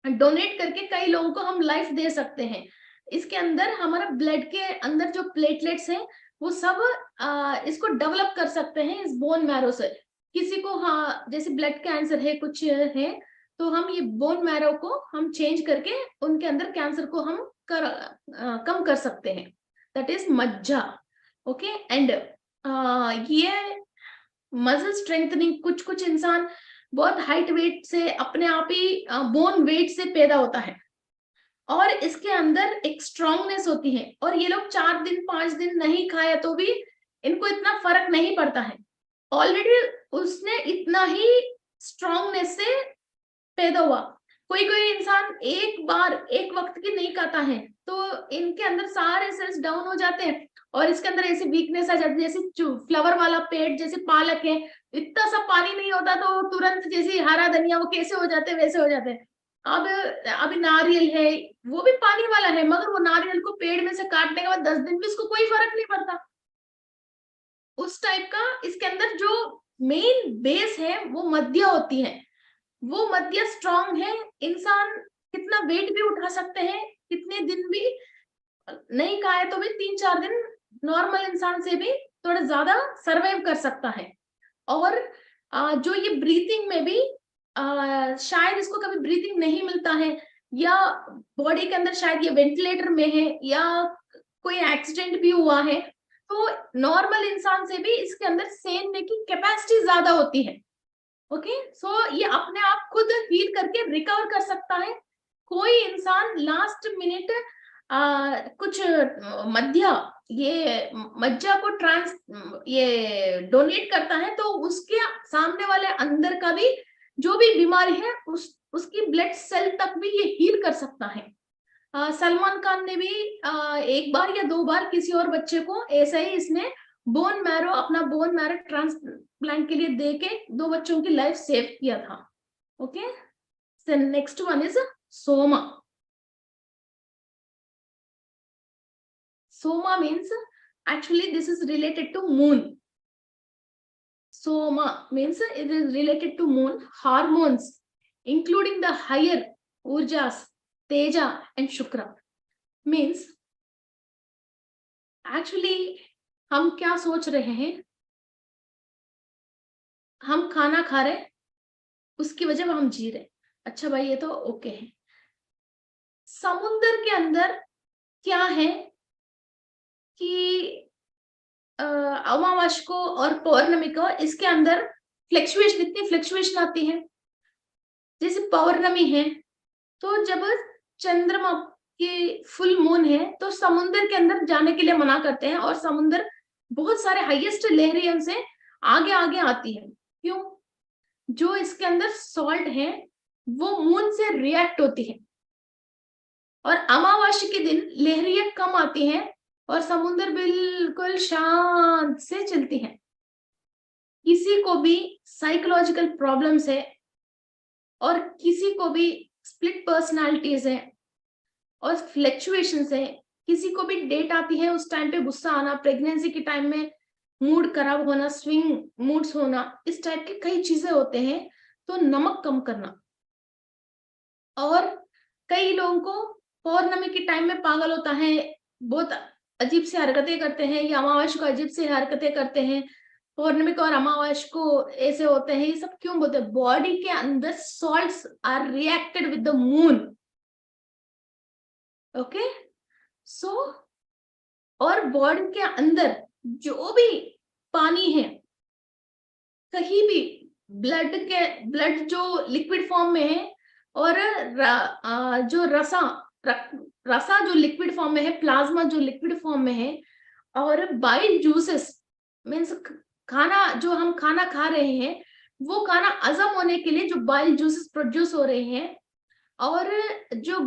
डोनेट करके कई लोगों को हम लाइफ दे सकते हैं। इसके अंदर हमारा ब्लड के अंदर जो प्लेटलेट्स हैं वो सब इसको डेवलप कर सकते हैं इस बोन मैरो से। किसी को हाँ जैसे ब्लड कैंसर है, कुछ है, तो हम ये बोन मैरो को हम चेंज करके उनके अंदर कैंसर को हम कम कर सकते हैं। दैट इज मज्जा। ओके, एंड ये मसल स्ट्रेंथनिंग, कुछ कुछ इंसान बहुत हाइट वेट से अपने आप ही बोन वेट से पैदा होता है, और इसके अंदर एक स्ट्रांगनेस होती है, और ये लोग 4 दिन 5 दिन नहीं खाए तो भी इनको इतना फर्क नहीं पड़ता है। ऑलरेडी उसने इतना ही स्ट्रांगनेस से पैदा हुआ। कोई कोई इंसान एक बार एक वक्त की नहीं खाता है तो इनके अंदर सारे सेल्स डाउन हो जाते हैं, और इसके अंदर ऐसी वीकनेस आ जाती है, जैसे फ्लावर वाला पेट, जैसे पालक है, इतना सा पानी नहीं होता तो तुरंत जैसे हरा धनिया वो कैसे हो जाते हैं वैसे हो जाते हैं। अब अभी नारियल है, वो भी पानी वाला है, मगर वो नारियल को पेड़ में से काटने के बाद 10 दिन भी उसको कोई फर्क नहीं पड़ता। उस टाइप का इसके अंदर जो मेन बेस है वो मध्य होती है, वो मध्य स्ट्रांग है। इंसान कितना वेट भी उठा सकते हैं, कितने दिन भी नहीं खाए तो भी 3-4 दिन नॉर्मल इंसान से भी थोड़ा ज्यादा सरवाइव कर सकता है। और जो ये ब्रीथिंग में भी शायद इसको कभी ब्रीथिंग नहीं मिलता है, या बॉडी के अंदर शायद ये वेंटिलेटर में है, या कोई एक्सीडेंट भी हुआ है, तो नॉर्मल इंसान से भी इसके अंदर सहने की कैपेसिटी ज्यादा होती है। ओके, सो ये अपने आप खुद हील करके रिकवर कर सकता है। कोई इंसान लास्ट मिनट कुछ मध्य ये मज्जा को ये डोनेट करता है, तो उसके सामने वाले अंदर का भी जो भी बीमारी है उसकी ब्लड सेल तक भी ये हील कर सकता है। सलमान खान ने भी 1 बार या 2 बार किसी और बच्चे को ऐसा ही इसने बोन मैरो, अपना बोन मैरो ट्रांसप्लांट के लिए देके 2 बच्चों की लाइफ सेव किया था। Okay, next one is Soma. Soma means, actually this is related to moon. Soma means it is related to moon hormones, including the higher urjas, teja and shukra. Means actually हम क्या सोच रहे हैं, हम खाना खा रहे, उसकी वजह हम जी रहे। अच्छा भाई ये तो ओके है। समुद्र के अंदर क्या है कि अमावस को और पौर्णमी को इसके अंदर फ्लक्चुएशन, इतनी फ्लक्चुएशन आती है। जैसे पौर्णमी है तो जब चंद्रमा की फुल मून है तो समुद्र के अंदर जाने के लिए मना करते हैं, और समुद्र बहुत सारे हाईएस्ट लहरियों से आगे आगे आती है। क्यों? जो इसके अंदर सॉल्ट है वो मून से रिएक्ट होती है, और अमावस्या के दिन लहरियां कम आती हैं और समुद्र बिल्कुल शांत से चलती है। किसी को भी साइकोलॉजिकल प्रॉब्लम्स है, और किसी को भी स्प्लिट पर्सनालिटीज है और फ्लक्चुएशंस है, किसी को भी डेट आती है उस टाइम पे गुस्सा आना, प्रेगनेंसी के टाइम में मूड खराब होना, स्विंग मूड्स होना, इस टाइप के कई चीजें होते हैं। तो नमक कम करना, और कई लोगों को पौर्णमी के टाइम में पागल होता है, बहुत अजीब से हरकतें करते हैं, या अमावस्या को अजीब से हरकतें करते हैं, पौर्णिमा और अमावस को ऐसे होते हैं, ये सब क्यों बोलते हैं? बॉडी के अंदर salts are reacted with the moon, okay. So और बॉडी के अंदर जो भी पानी है, कहीं भी ब्लड जो लिक्विड फॉर्म में है, और जो रसा जो लिक्विड फॉर्म में है, प्लाज्मा जो लिक्विड फॉर्म में है, और बाइल जूसेस मीन्स खाना जो हम खाना खा रहे हैं, वो खाना हजम होने के लिए जो बाइल जूसेस प्रोड्यूस हो रहे हैं, और जो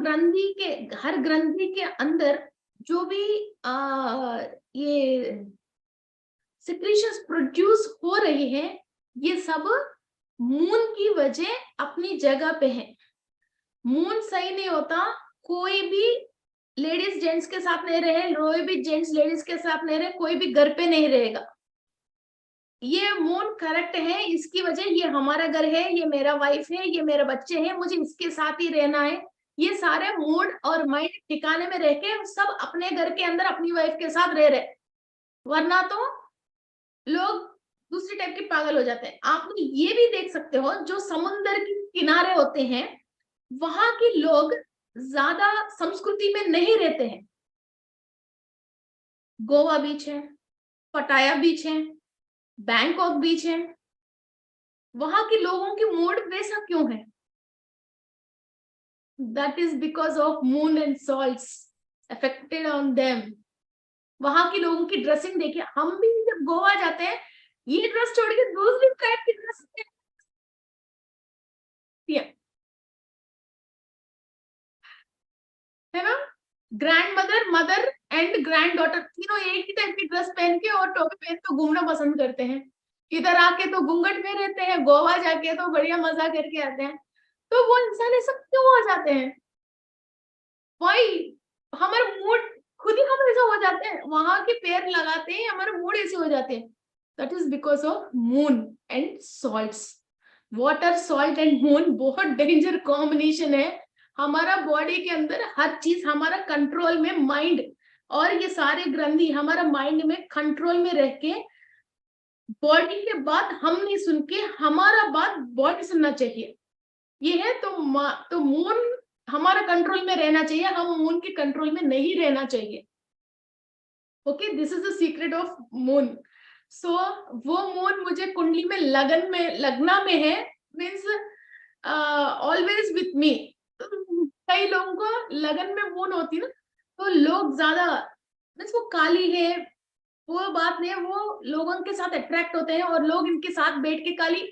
हर ग्रंथि के अंदर जो भी ये सिक्रीशंस प्रोड्यूस हो रही है, ये सब मून की वजह अपनी जगह पे है। मून सही नहीं होता, कोई भी लेडीज जेंट्स के साथ नहीं रहे, कोई भी जेंट्स लेडीज के साथ नहीं रहे, कोई भी घर पे नहीं रहेगा। ये मून करेक्ट है, इसकी वजह ये हमारा घर है, ये मेरा वाइफ है, ये मेरे बच्चे हैं, मुझे इसके साथ ही रहना है। ये सारे मूड और माइंड ठिकाने में रह के सब अपने घर के अंदर अपनी वाइफ के साथ रह रहे, वरना तो लोग दूसरी टाइप के पागल हो जाते हैं। आप ये भी देख सकते हो, जो समुद्र के किनारे होते हैं, वहां के लोग ज्यादा संस्कृति में नहीं रहते हैं। गोवा बीच है, पटाया बीच है, बैंकॉक बीच है, वहां के लोगों की मूड वैसा क्यों है? That is because of moon and salts affected on them. वहां के लोगों की ड्रेसिंग देखिए, हम भी जब गोवा जाते हैं, ये ड्रेस छोड़ के दूसरी टाइप की ड्रेस है ना। Grand mother, mother and grand daughter तीनों एक ही टाइप की ड्रेस पहन के और टोपी पहन के घूमना पसंद करते हैं। इधर आके तो घूंघट में रहते हैं, गोवा जाके तो बढ़िया मजा करके आते हैं। तो वो इंसान ये सब क्यों हो जाते हैं? वही हमारे मूड खुद ही हम ऐसा हो जाते हैं, वहां के पैर लगाते हैं हमारे मूड ऐसे हो जाते हैं। That is because of moon and salts. Water, salt and moon बहुत डेंजर कॉम्बिनेशन है। हमारा बॉडी के अंदर हर चीज हमारा कंट्रोल में, माइंड और ये सारे ग्रंथि हमारा माइंड में कंट्रोल में रह के, बॉडी के बात हम नहीं सुन के हमारा बात बॉडी सुनना चाहिए। ये है तो मून हमारा कंट्रोल में रहना चाहिए, हम मून के कंट्रोल में नहीं रहना चाहिए। Okay, this is the secret of moon. So वो मून मुझे कुंडली में लगना में है, मीन्स ऑलवेज विथ मी। कई लोगों को लगन में मून होती ना, तो लोग ज्यादा मीन्स वो काली है वो बात नहीं है, वो लोगों के साथ अट्रैक्ट होते हैं और लोग इनके साथ बैठ के काली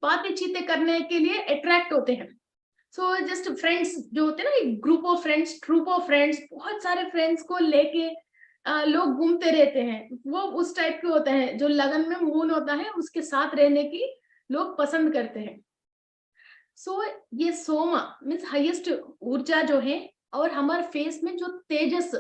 बातें चीतें करने के लिए अट्रैक्ट होते हैं। सो जस्ट फ्रेंड्स जो होते हैं ना, एक group of friends, troop of friends, बहुत सारे फ्रेंड्स को लेके लोग घूमते रहते हैं, वो उस टाइप के होते हैं। जो लगन में मून होता है उसके साथ रहने की लोग पसंद करते हैं। सो ये सोमा मीन्स हाईएस्ट ऊर्जा जो है, और हमारे फेस में जो तेजस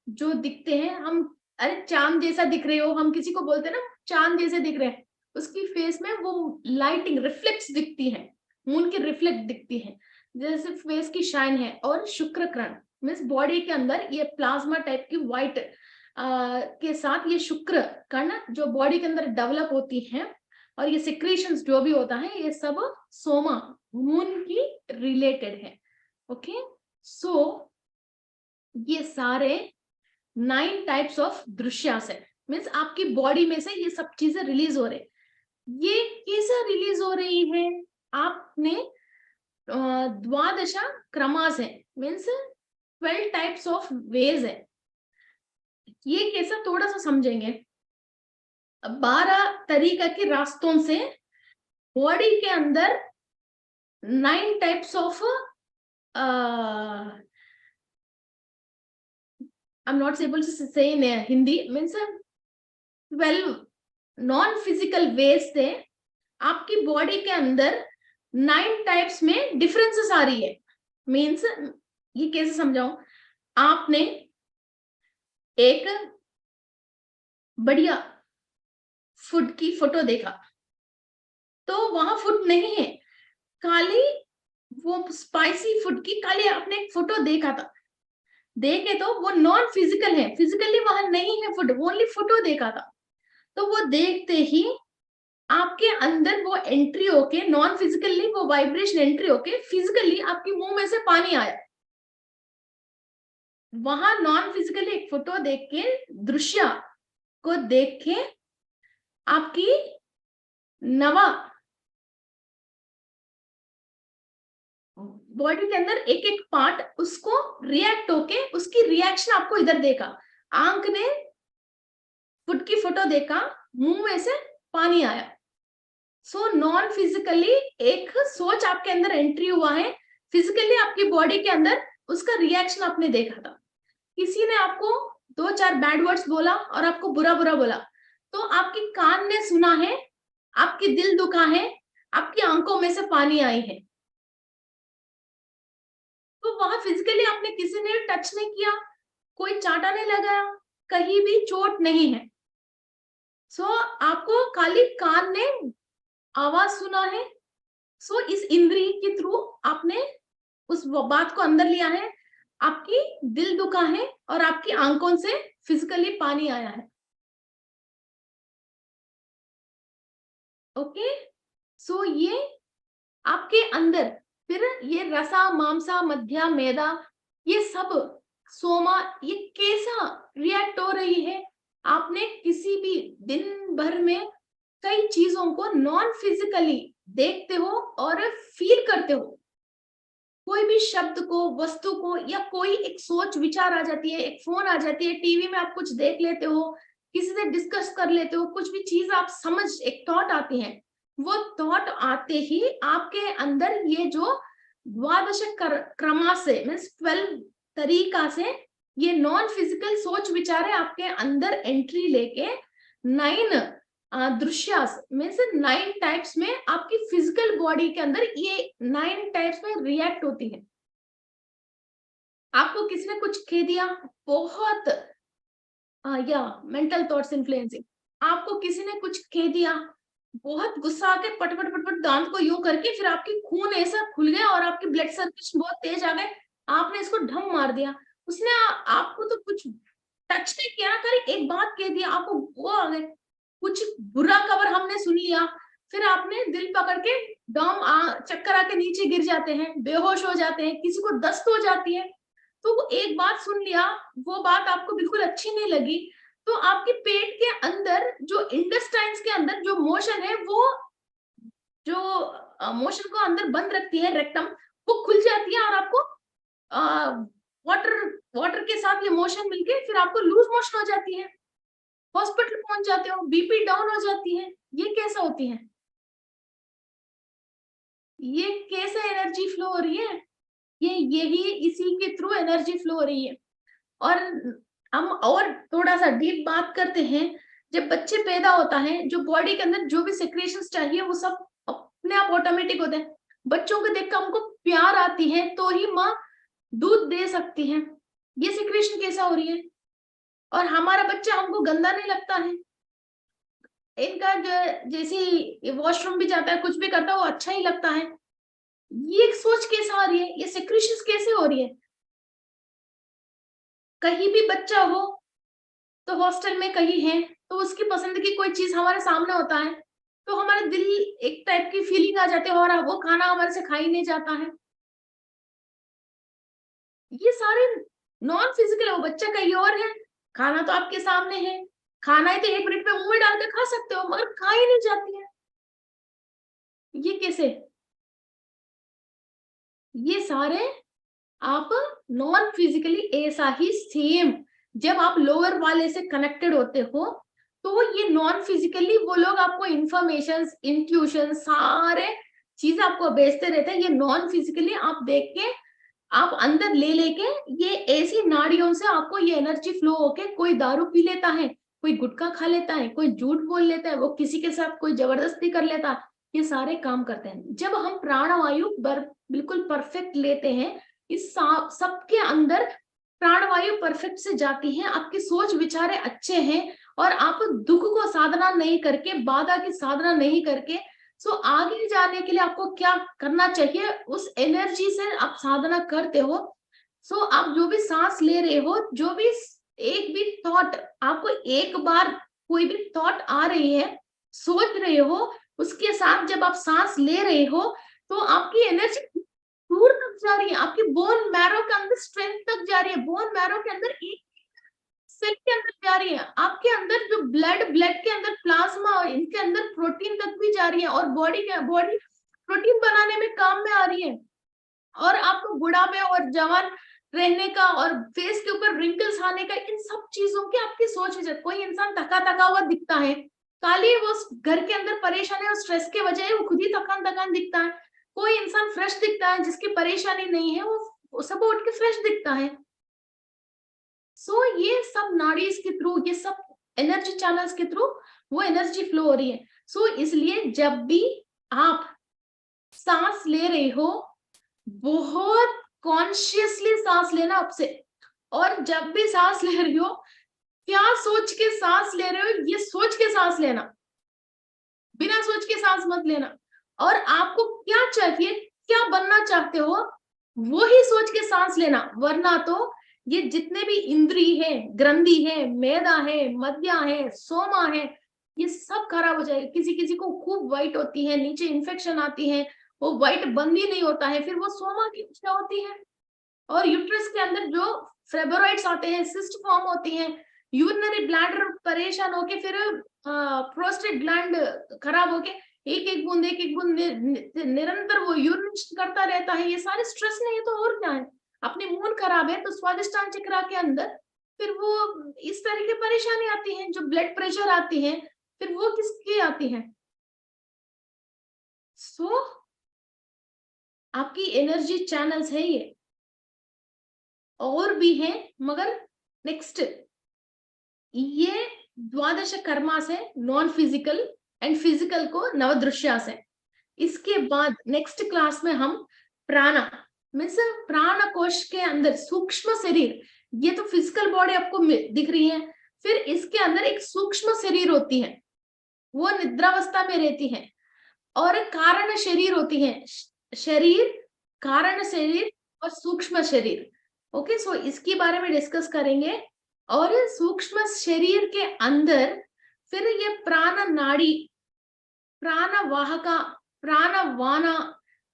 जो दिखते हैं, हम अरे चांद जैसा दिख रहे हो, हम किसी को बोलते हैं ना चांद जैसे दिख रहे हैं, उसकी फेस में वो लाइटिंग रिफ्लेक्ट्स दिखती है, मून की रिफ्लेक्ट दिखती है, जैसे फेस की शाइन है। और शुक्र किरण मीन्स बॉडी के अंदर ये प्लाज्मा टाइप की व्हाइट के साथ ये शुक्र कण जो बॉडी के अंदर डेवलप होती है, और ये सिक्रीशंस जो भी होता है, ये सब सोमा मून की रिलेटेड है। ओके, सो ये सारे 9 टाइप्स ऑफ दृश्यास है, मीन्स आपकी बॉडी में से ये सब चीजें रिलीज हो रहे। ये कैसे रिलीज हो रही है? आपने द्वादशा क्रमास है, मीन्स 12 टाइप्स ऑफ वेज है। ये कैसा थोड़ा सा समझेंगे। 12 तरीका के रास्तों से बॉडी के अंदर 9 types of I'm not able to say in Hindi, means 12 non physical ways से आपकी बॉडी के अंदर 9 टाइप्स में डिफरेंसेस आ रही है। मीन्स ये कैसे समझाऊं? आपने एक बढ़िया फूड की फोटो देखा, तो वहां फूड नहीं है, खाली वो स्पाइसी फूड की खाली आपने एक फोटो देखा था, देखे तो वो नॉन फिजिकल है, फिजिकली वहां नहीं है फूड, ओनली फोटो देखा था। तो वो देखते ही आपके अंदर वो एंट्री होके, नॉन फिजिकली वो वाइब्रेशन एंट्री होके फिजिकली आपके मुंह में से पानी आया। वहां नॉन फिजिकली एक फोटो देख के, दृश्य को देख के आपकी नवा बॉडी के अंदर एक एक पार्ट उसको रिएक्ट होके उसकी रिएक्शन आपको इधर देखा। आंख ने फुट की फोटो देखा, मुंह में से पानी आया। सो नॉन फिजिकली एक सोच आपके अंदर एंट्री हुआ है, फिजिकली आपकी बॉडी के अंदर उसका रिएक्शन आपने देखा था। किसी ने आपको 2-4 बैड वर्ड्स बोला और आपको बुरा बुरा बोला, तो आपकी कान ने सुना है, आपकी दिल दुखा है, आपकी आंखों में से पानी आई है। तो वहां फिजिकली आपने किसी ने टच नहीं किया, कोई चांटा नहीं लगाया, कहीं भी चोट नहीं है। सो आपको खाली कान ने आवाज सुना है। सो इस इंद्रिय के थ्रू आपने उस बात को अंदर लिया है, आपकी दिल दुखा है और आपकी आंखों से फिजिकली पानी आया है। ओके, सो ये आपके अंदर फिर ये रसा, मांसा, मध्या, मेदा, ये सब सोमा, ये कैसा रिएक्ट हो रही है। आपने किसी भी दिन भर में कई चीजों को नॉन फिजिकली देखते हो और फील करते हो। कोई भी शब्द को, वस्तु को, या कोई एक सोच विचार आ जाती है, एक फोन आ जाती है, टीवी में आप कुछ देख लेते हो, किसी से डिस्कस कर लेते हो, कुछ भी चीज आप समझ, एक थॉट आती है, वो थॉट आते ही आपके अंदर ये जो द्वादश क्रमा से मीन्स 12 तरीका से ये नॉन फिजिकल सोच विचार है आपके अंदर एंट्री लेके 9 दृश्यास में से 9 टाइप्स में आपकी फिजिकल बॉडी के अंदर ये 9 टाइप्स में रिएक्ट होती है। आपको किसी ने कुछ कह दिया, बहुत या मेंटल थॉट्स इन्फ्लुएंसिंग, आपको किसी ने कुछ कह दिया, बहुत गुस्सा आके पटपट पटपट दांत को यूं करके फिर आपकी खून ऐसा खुल गया और आपके ब्लड सर्कुलेशन बहुत तेज आ गए, आपने इसको ढम मार दिया। उसने आपको तो कुछ टच नहीं किया ना, खाली एक बात कह दिया, आपको वो आ गए। कुछ बुरा खबर हमने सुन लिया, फिर आपने दिल पकड़ के चक्कर आके नीचे गिर जाते हैं, बेहोश हो जाते हैं, किसी को दस्त हो जाती है। तो वो एक बात सुन लिया, वो बात आपको बिल्कुल अच्छी नहीं लगी, तो आपके पेट के अंदर जो इंटेस्टाइन्स के अंदर जो मोशन है, वो जो मोशन को अंदर बंद रखती है, रेक्टम, वो खुल जाती है और आपको वाटर वाटर के साथ ये मोशन मिलके फिर आपको लूज मोशन हो जाती है, हॉस्पिटल पहुंच जाते हो, बीपी डाउन हो जाती है। ये कैसे होती है? ये कैसे एनर्जी फ्लो हो रही है? ये यही इसी के थ्रू एनर्जी फ्लो हो रही है। और हम और थोड़ा सा डीप बात करते हैं। जब बच्चे पैदा होता है, जो बॉडी के अंदर जो भी सिक्रेशंस चाहिए वो सब अपने आप ऑटोमेटिक होते हैं। बच्चों को देखकर हमको प्यार आती है तो ही माँ दूध दे सकती है। ये सिक्रेशन कैसा हो रही है? और हमारा बच्चा हमको गंदा नहीं लगता है, इनका जैसे वॉशरूम भी जाता है, कुछ भी करता है, वो अच्छा ही लगता है। ये सोच कैसे आ रही है? ये सिक्रेशंस कैसे हो रही है? कहीं भी बच्चा हो तो हॉस्टल में कहीं है तो उसकी पसंद की कोई चीज हमारे सामने होता है तो हमारे दिल एक टाइप की फीलिंग आ जाती है और वो खाना हमारे से खा ही नहीं जाता है। ये सारे नॉन फिजिकल है। वो बच्चा कहीं और है, खाना तो आपके सामने है, खाना है तो 1 मिनट में मुंह में डाल के खा सकते हो, मगर खा ही नहीं जाती है। ये कैसे? ये सारे आप नॉन फिजिकली ऐसा ही सेम जब आप लोअर वाले से कनेक्टेड होते हो तो ये नॉन फिजिकली वो लोग आपको इंफॉर्मेशन, इंट्यूशन, सारे चीज आपको भेजते रहते हैं। ये नॉन फिजिकली आप देख के आप अंदर ले लेके ये ऐसी नाड़ियों से आपको ये एनर्जी फ्लो होके, कोई दारू पी लेता है, कोई गुटखा खा लेता है, कोई झूठ बोल लेता है, वो किसी के साथ कोई जबरदस्ती कर लेता है, ये सारे काम करते हैं। जब हम प्राणवायु बिल्कुल परफेक्ट लेते हैं, इस सबके अंदर प्राणवायु परफेक्ट से जाती है, आपकी सोच विचारे अच्छे हैं और आप दुख को साधना नहीं करके, बाधा की साधना नहीं करके, सो आगे जाने के लिए आपको क्या करना चाहिए, उस एनर्जी से आप साधना करते हो। सो आप जो भी सांस ले रहे हो, जो भी एक भी थॉट आपको एक बार कोई भी थॉट आ रही है, सोच रहे हो, उसके साथ जब आप सांस ले रहे हो तो आपकी एनर्जी दूर तक जा रही है, आपकी बोन मैरो के अंदर स्ट्रेंथ तक जा रही है, बोन मैरो के अंदर एक सेल के अंदर जा रही है, आपके अंदर जो ब्लड के अंदर प्लाज्मा, इनके अंदर प्रोटीन तक भी जा रही है, और बॉडी प्रोटीन बनाने में काम में आ रही है, और आपको बुढ़ापे और जवान रहने का और फेस के ऊपर रिंकल्स आने का, इन सब चीजों की आपकी सोच है। कोई इंसान थका थका हुआ दिखता है, खाली वो घर के अंदर परेशानी और स्ट्रेस के वजह वो खुद ही थकान थकान दिखता है। कोई इंसान फ्रेश दिखता है जिसकी परेशानी नहीं है, वो सब उठ के फ्रेश दिखता है। सो ये सब नाड़ीज के थ्रू, ये सब एनर्जी चैनल्स के थ्रू वो एनर्जी फ्लो हो रही है। सो इसलिए जब भी आप सांस ले रहे हो, बहुत कॉन्शियसली सांस लेना आपसे, और जब भी सांस ले रही हो, क्या सोच के सांस ले रहे हो ये सोच के सांस लेना, बिना सोच के सांस मत लेना। और आपको क्या चाहिए, क्या बनना चाहते हो, वो ही सोच के सांस लेना, वरना तो ये जितने भी इंद्री है, ग्रंथि है, मेदा है, मध्या है, सोमा है, ये सब खराब हो जाएगा। किसी किसी को खूब व्हाइट होती है, नीचे इन्फेक्शन आती है, वो व्हाइट बंद ही नहीं होता है, फिर वो सोमा की क्या होती है। और यूट्रस के अंदर जो फेब्रोइड्स आते हैं, सिस्ट फॉर्म होती हैं, यूरिनरी ब्लैडर परेशान होके, फिर प्रोस्टेट ग्लैंड खराब होके एक एक बूंद निरंतर वो यूरिन करता रहता है। ये सारे स्ट्रेस नहीं है तो और क्या है। अपनी मूड खराब है तो स्वादिष्टान चक्रा के अंदर फिर वो इस तरह की परेशानी आती है, जो ब्लड प्रेशर आती है, फिर वो किसकी आती है। सो आपकी एनर्जी चैनल्स है ये, और भी है, मगर नेक्स्ट ये द्वादश कर्मा से नॉन फिजिकल एंड फिजिकल को नवदृश्यास है। इसके बाद नेक्स्ट क्लास में हम प्राणा मीन्स प्राण कोश के अंदर सूक्ष्म शरीर, ये तो फिजिकल बॉडी आपको दिख रही है, फिर इसके अंदर एक सूक्ष्म शरीर होती है, वो निद्रावस्था में रहती है, और कारण शरीर होती है, शरीर, कारण शरीर और सूक्ष्म शरीर। ओके, सो इसके बारे में डिस्कस करेंगे। और सूक्ष्म शरीर के अंदर फिर ये प्राण नाड़ी, प्राण वाहका, प्राण वाना,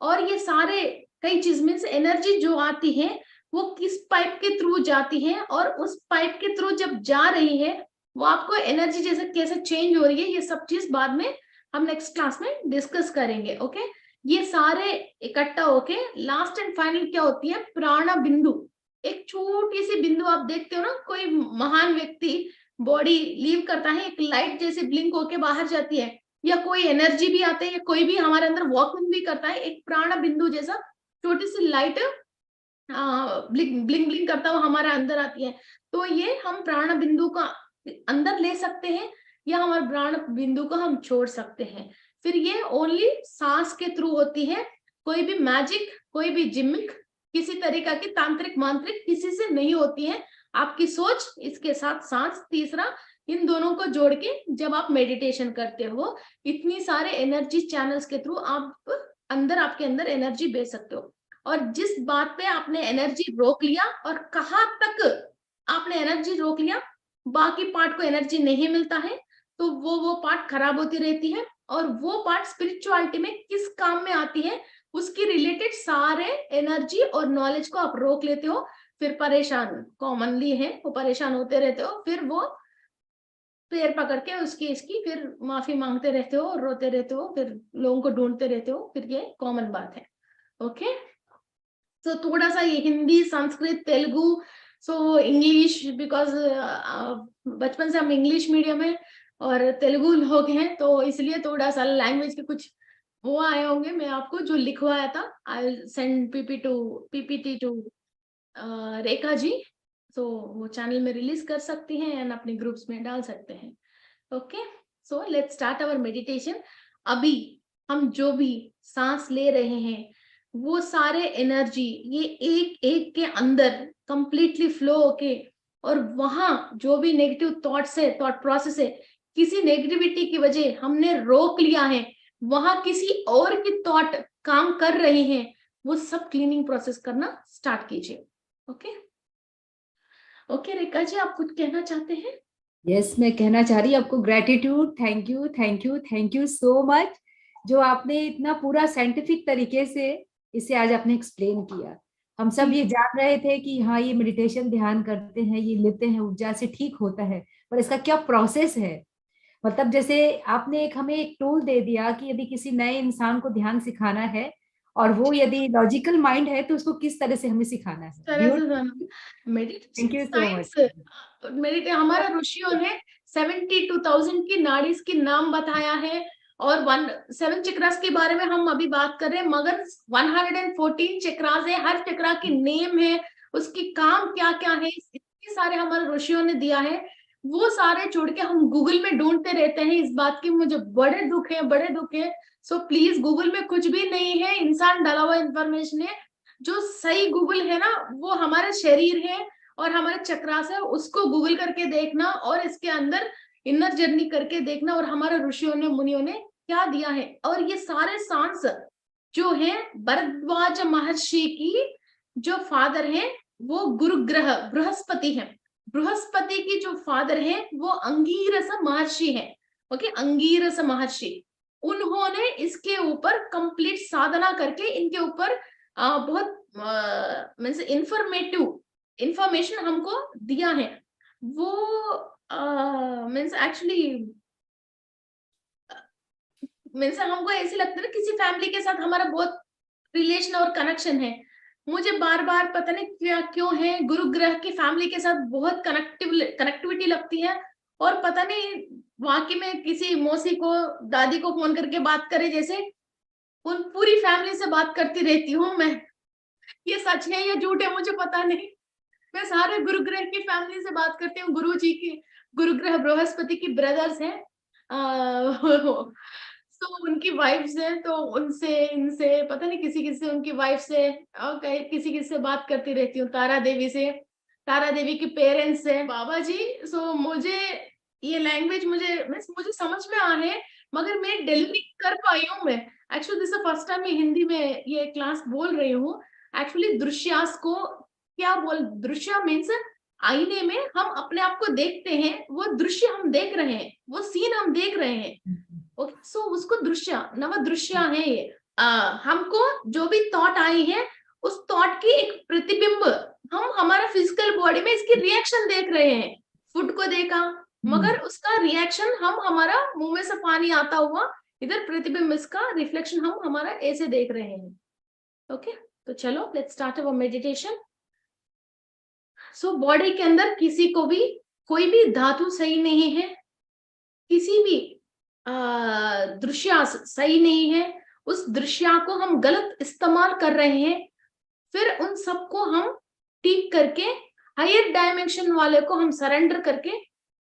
और ये सारे कई चीज में से एनर्जी जो आती है वो किस पाइप के थ्रू जाती है, और उस पाइप के थ्रू जब जा रही है वो आपको एनर्जी जैसे कैसे चेंज हो रही है, ये सब चीज बाद में हम नेक्स्ट क्लास में डिस्कस करेंगे। ओके, ये सारे इकट्ठा होके लास्ट एंड फाइनल क्या होती है, प्राण बिंदु। एक छोटी सी बिंदु आप देखते हो ना, कोई महान व्यक्ति बॉडी लीव करता है, एक लाइट जैसे ब्लिंक होके बाहर जाती है, या कोई एनर्जी भी आते है, या कोई भी हमारे अंदर वॉकिंग भी करता है, एक प्राण बिंदु जैसा छोटी सी लाइट ब्लिंक ब्लिंक ब्लिंक करता हुआ हमारे अंदर आती है। तो ये हम प्राण बिंदु का अंदर ले सकते हैं, या हमारे प्राण बिंदु को हम छोड़ सकते हैं। फिर ये ओनली सांस के थ्रू होती है, कोई भी मैजिक, कोई भी जिमिक, किसी तरीका की तांत्रिक मांत्रिक किसी से नहीं होती है। आपकी सोच, इसके साथ सांस, तीसरा इन दोनों को जोड़ के जब आप मेडिटेशन करते हो, इतनी सारे एनर्जी चैनल्स के थ्रू आप अंदर, आपके अंदर एनर्जी भेज सकते हो। और जिस बात पे आपने एनर्जी रोक लिया और कहाँ तक आपने एनर्जी रोक लिया, बाकी पार्ट को एनर्जी नहीं मिलता है, तो वो पार्ट खराब होती रहती है, और वो पार्ट स्पिरिचुअलिटी में किस काम में आती है उसकी रिलेटेड सारे एनर्जी और नॉलेज को आप रोक लेते हो। फिर परेशान कॉमनली है, वो परेशान होते रहते हो, फिर वो पैर पकड़ के उसकी इसकी फिर माफी मांगते रहते हो, रोते रहते हो, फिर लोगों को ढूंढते रहते हो, फिर ये कॉमन बात है। ओके, तो थोड़ा सा ये Hindi, Sanskrit, Telugu, so English, because बचपन से हम इंग्लिश मीडियम है और तेलुगु लोग हैं, तो इसलिए थोड़ा सा लैंग्वेज के कुछ वो आए होंगे। मैं आपको जो लिखवाया था, I send PPT to Rekha ji, तो वो चैनल में रिलीज कर सकती हैं एंड अपने ग्रुप्स में डाल सकते हैं। Okay, so let's start our meditation. अभी हम जो भी सांस ले रहे हैं वो सारे एनर्जी ये एक एक के अंदर कंप्लीटली फ्लो होके, और वहां जो भी नेगेटिव थॉट्स है, थॉट प्रोसेस है, किसी नेगेटिविटी की वजह हमने रोक लिया है, वहां किसी और की थॉट काम कर रहे हैं, वो सब क्लीनिंग प्रोसेस करना स्टार्ट कीजिए। ओके, ओके रेखा जी, आप कुछ कहना चाहते हैं? यस, मैं कहना चाह रही हूँ आपको gratitude, thank you, thank you, thank you so much, जो आपने इतना पूरा साइंटिफिक तरीके से इसे आज आपने एक्सप्लेन किया। हम सब ये जान रहे थे कि हाँ ये मेडिटेशन ध्यान करते हैं, ये लेते हैं ऊर्जा से ठीक होता है, पर इसका क्या प्रोसेस है। मतलब जैसे आपने एक हमें एक टूल दे दिया कि यदि किसी नए इंसान को ध्यान सिखाना है और वो यदि लॉजिकल माइंड है तो उसको किस तरह से हमें सिखाना है। तरह से beautiful, thank meditation you so much. Science, हमारा ऋषियों ने 72,000 की नाड़ीज की नाम बताया है, और 7 चक्रास के बारे में हम अभी बात कर रहे हैं, मगर 114 चक्रास है, हर चक्रा की नेम है, उसकी काम क्या क्या है, इतने सारे हमारे ऋषियों ने दिया है। वो सारे छोड़ के हम गूगल में ढूंढते रहते हैं, इस बात की मुझे बड़े दुख है, बड़े दुख है। सो प्लीज, गूगल में कुछ भी नहीं है, इंसान डाला हुआ इंफॉर्मेशन है। जो सही गूगल है ना, वो हमारा शरीर है और हमारे चक्रास है, उसको गूगल करके देखना और इसके अंदर इनर जर्नी करके देखना, और हमारे ऋषियों ने मुनियों ने क्या दिया है। और ये सारे सांस जो है भरद्वाज महर्षि की जो फादर है वो गुरु ग्रह बृहस्पति है। बृहस्पति की जो फादर है वो अंगीरस महर्षि है। ओके, अंगीरस महर्षि, उन्होंने इसके ऊपर कंप्लीट साधना करके इनके ऊपर बहुत मीन्स इंफॉर्मेटिव इंफॉर्मेशन हमको दिया है। वो मीन्स एक्चुअली मीन्स हमको ऐसे लगता है ना, किसी फैमिली के साथ हमारा बहुत रिलेशन और कनेक्शन है। मुझे बार बार पता नहीं क्या क्यों है, गुरु ग्रह की फैमिली के साथ बहुत कनेक्टिविटी लगती है। और पता नहीं वाकई में किसी मौसी को, दादी को फोन करके बात करे जैसे उन पूरी फैमिली से बात करती रहती हूँ मैं। ये सच है या झूठ है मुझे पता नहीं। मैं सारे गुरुग्रह की फैमिली से बात करती हूँ, गुरु जी की, गुरुग्रह बृहस्पति की ब्रदर्स हैं, तो उनकी वाइफ्स हैं, तो उनसे इनसे पता नहीं किसी किसी से, उनकी वाइफ से और किसी किसी से बात करती रहती हूँ, तारा देवी से, तारा देवी के पेरेंट्स से, बाबा जी। सो मुझे ये लैंग्वेज मुझे समझ में आ है, मगर मैं डिलीवरी कर पाई हूँ मैं। एक्चुअली दिस फर्स्ट टाइम मैं हिंदी में ये क्लास बोल रही हूँ। एक्चुअली दृश्यास को क्या बोल, दृश्य मीन्स आईने में हम अपने आप को देखते हैं, वो दृश्य हम देख रहे हैं, वो सीन हम देख रहे हैं। ओके, सो उसको दृश्य, नव दृश्य है ये। हमको जो भी थॉट आई है, उस थॉट की एक प्रतिबिंब हम हमारा फिजिकल बॉडी में इसकी रिएक्शन देख रहे हैं। फूड को देखा, मगर उसका रिएक्शन हम, हमारा मुंह में से पानी आता हुआ, इधर प्रतिबिंब, इसका रिफ्लेक्शन हम हमारा ऐसे देख रहे हैं। ओके, तो चलो let's start our meditation. So body के अंदर किसी को भी कोई भी धातु सही नहीं है, किसी भी दृश्य सही नहीं है, उस दृश्य को हम गलत इस्तेमाल कर रहे हैं। फिर उन सबको हम ठीक करके हायर डायमेंशन वाले को हम सरेंडर करके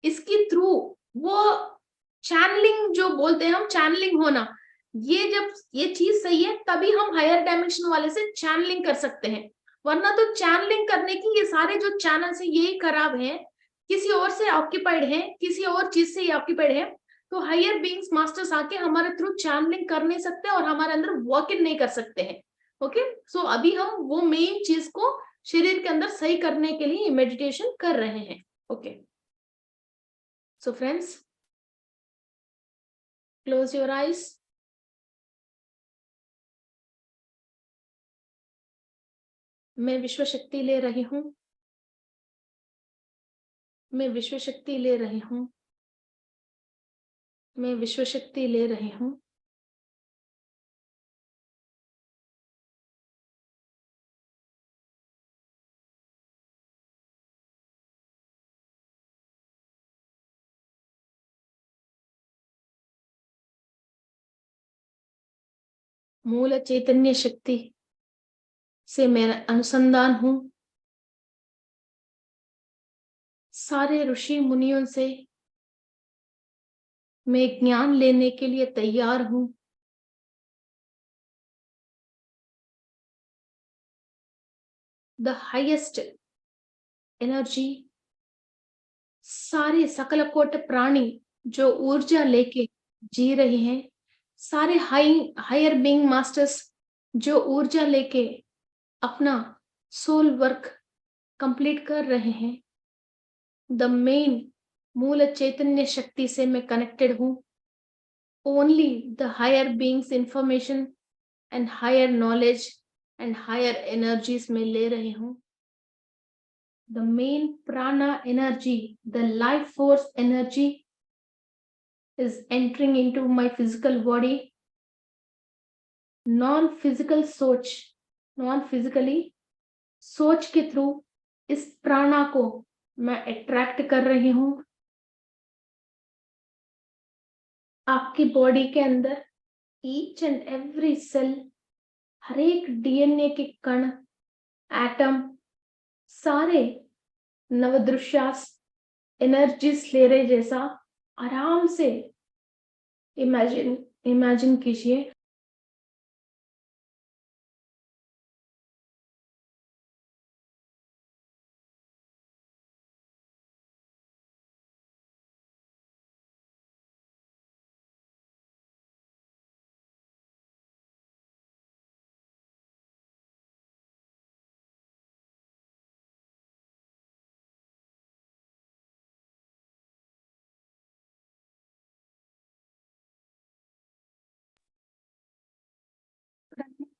इसकी थ्रू वो चैनलिंग जो बोलते हैं हम, चैनलिंग होना, ये जब ये चीज सही है तभी हम हायर डायमेंशन वाले से चैनलिंग कर सकते हैं। वरना तो चैनलिंग करने की ये सारे जो चैनल्स हैं यही खराब हैं, किसी और से ऑक्यूपाइड है, किसी और चीज से ऑक्यूपाइड है। तो हायर बीइंग्स मास्टर्स आके हमारे थ्रू चैनलिंग कर नहीं सकते और हमारे अंदर वॉक इन नहीं कर सकते हैं। ओके, सो अभी हम वो मेन चीज को शरीर के अंदर सही करने के लिए मेडिटेशन कर रहे हैं। Okay, so friends, close your eyes. मैं विश्व शक्ति ले रही हूं, मैं विश्व शक्ति ले रही हूं, मैं विश्व शक्ति ले रही हूं। मूल चैतन्य शक्ति से मैं अनुसंधान हूं। सारे ऋषि मुनियों से मैं ज्ञान लेने के लिए तैयार हूं। द हाईएस्ट एनर्जी, सारे सकल कोट प्राणी जो ऊर्जा लेके जी रहे हैं, सारे हायर बीइंग मास्टर्स जो ऊर्जा लेके अपना सोल वर्क कंप्लीट कर रहे हैं, द मेन मूल चैतन्य शक्ति से मैं कनेक्टेड हूँ. Only the higher beings information and higher knowledge and higher energies में ले रही हूँ. The main prana energy, the life force energy is entering into my physical body. Non-physical सोच, non-physically सोच के थ्रू इस प्राणा को मैं अट्रैक्ट कर रही हूँ. आपकी बॉडी के अंदर ईच एंड एवरी सेल, हर एक डीएनए के कण, एटम, सारे नवदृश्यास एनर्जी ले रहे जैसा आराम से इमेजिन कीजिए.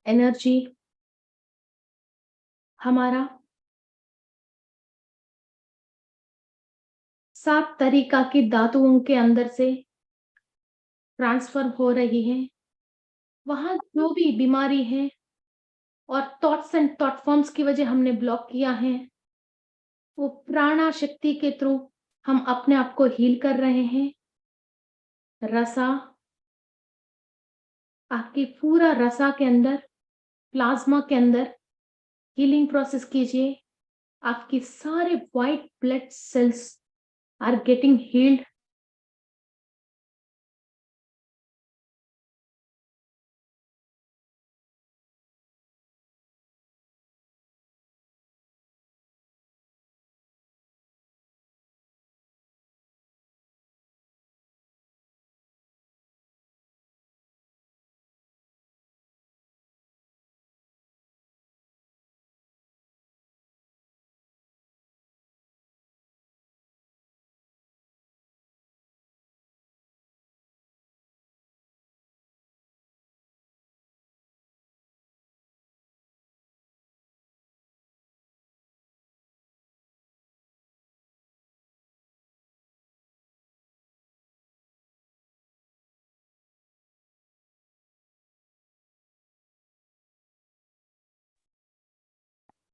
एनर्जी हमारा 7 तरीका की धातुओं के अंदर से ट्रांसफर हो रही है. वहां जो भी बीमारी है और थॉट्स एंड थॉट फॉर्म्स की वजह हमने ब्लॉक किया है, वो प्राणा शक्ति के थ्रू हम अपने आप को हील कर रहे हैं. रसा, आपकी पूरा रसा के अंदर, प्लाज्मा के अंदर हीलिंग प्रोसेस कीजिए. आपकी सारे white blood cells are getting healed.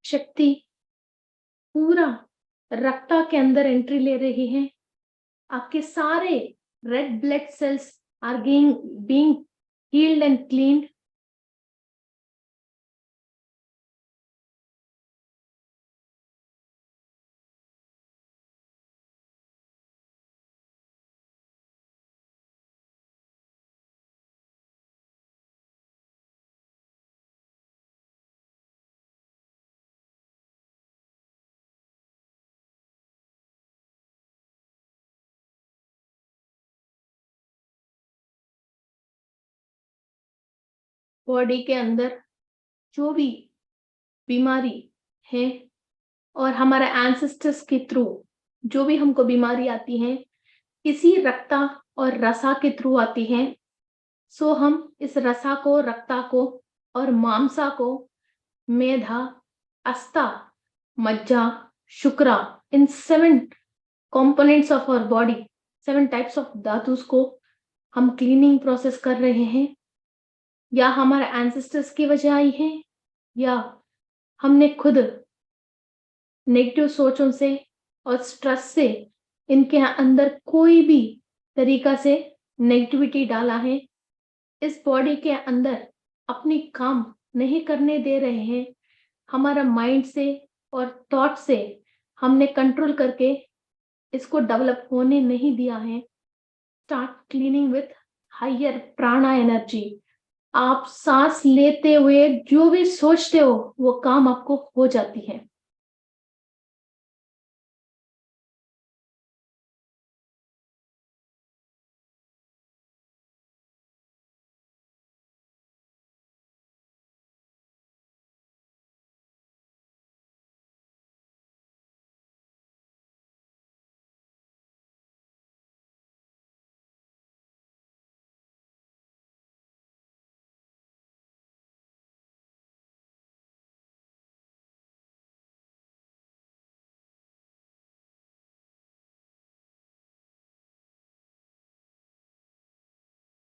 शक्ति पूरा रक्ता के अंदर एंट्री ले रही है. आपके सारे red blood cells are being healed and cleaned. Body के अंदर जो भी बीमारी है और हमारे एंसेस्टर्स के थ्रू जो भी हमको बीमारी आती है, इसी रक्ता और रसा के थ्रू आती है. सो हम इस रसा को, रक्ता को और मांसा को मेधा, अस्ता, मज्जा, शुक्रा, इन 7 components of our body, 7 types of धातुस को हम क्लीनिंग प्रोसेस कर रहे हैं. या हमारे एंसेस्टर्स की वजह आई है, या हमने खुद नेगेटिव सोचों से और स्ट्रेस से इनके अंदर कोई भी तरीका से नेगेटिविटी डाला है. इस बॉडी के अंदर अपनी काम नहीं करने दे रहे हैं. हमारा माइंड से और थॉट से हमने कंट्रोल करके इसको डेवलप होने नहीं दिया है. स्टार्ट क्लीनिंग विथ हायर प्राणा एनर्जी. आप सांस लेते हुए जो भी सोचते हो वो काम आपको हो जाती है.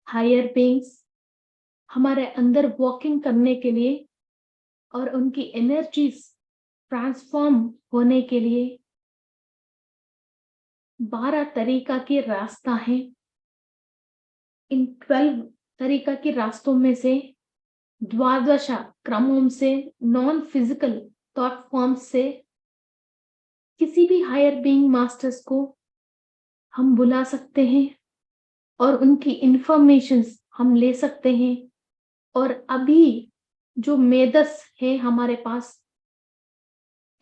हायर बीइंग्स हमारे अंदर वॉकिंग करने के लिए और उनकी एनर्जीज ट्रांसफॉर्म होने के लिए 12 तरीका के रास्ता है। इन 12 तरीका के रास्तों में से द्वादश क्रमों से नॉन फिजिकल थॉट फॉर्म से किसी भी हायर बीइंग मास्टर्स को हम बुला सकते हैं और उनकी इंफॉर्मेशंस हम ले सकते हैं और अभी जो मेदस है हमारे पास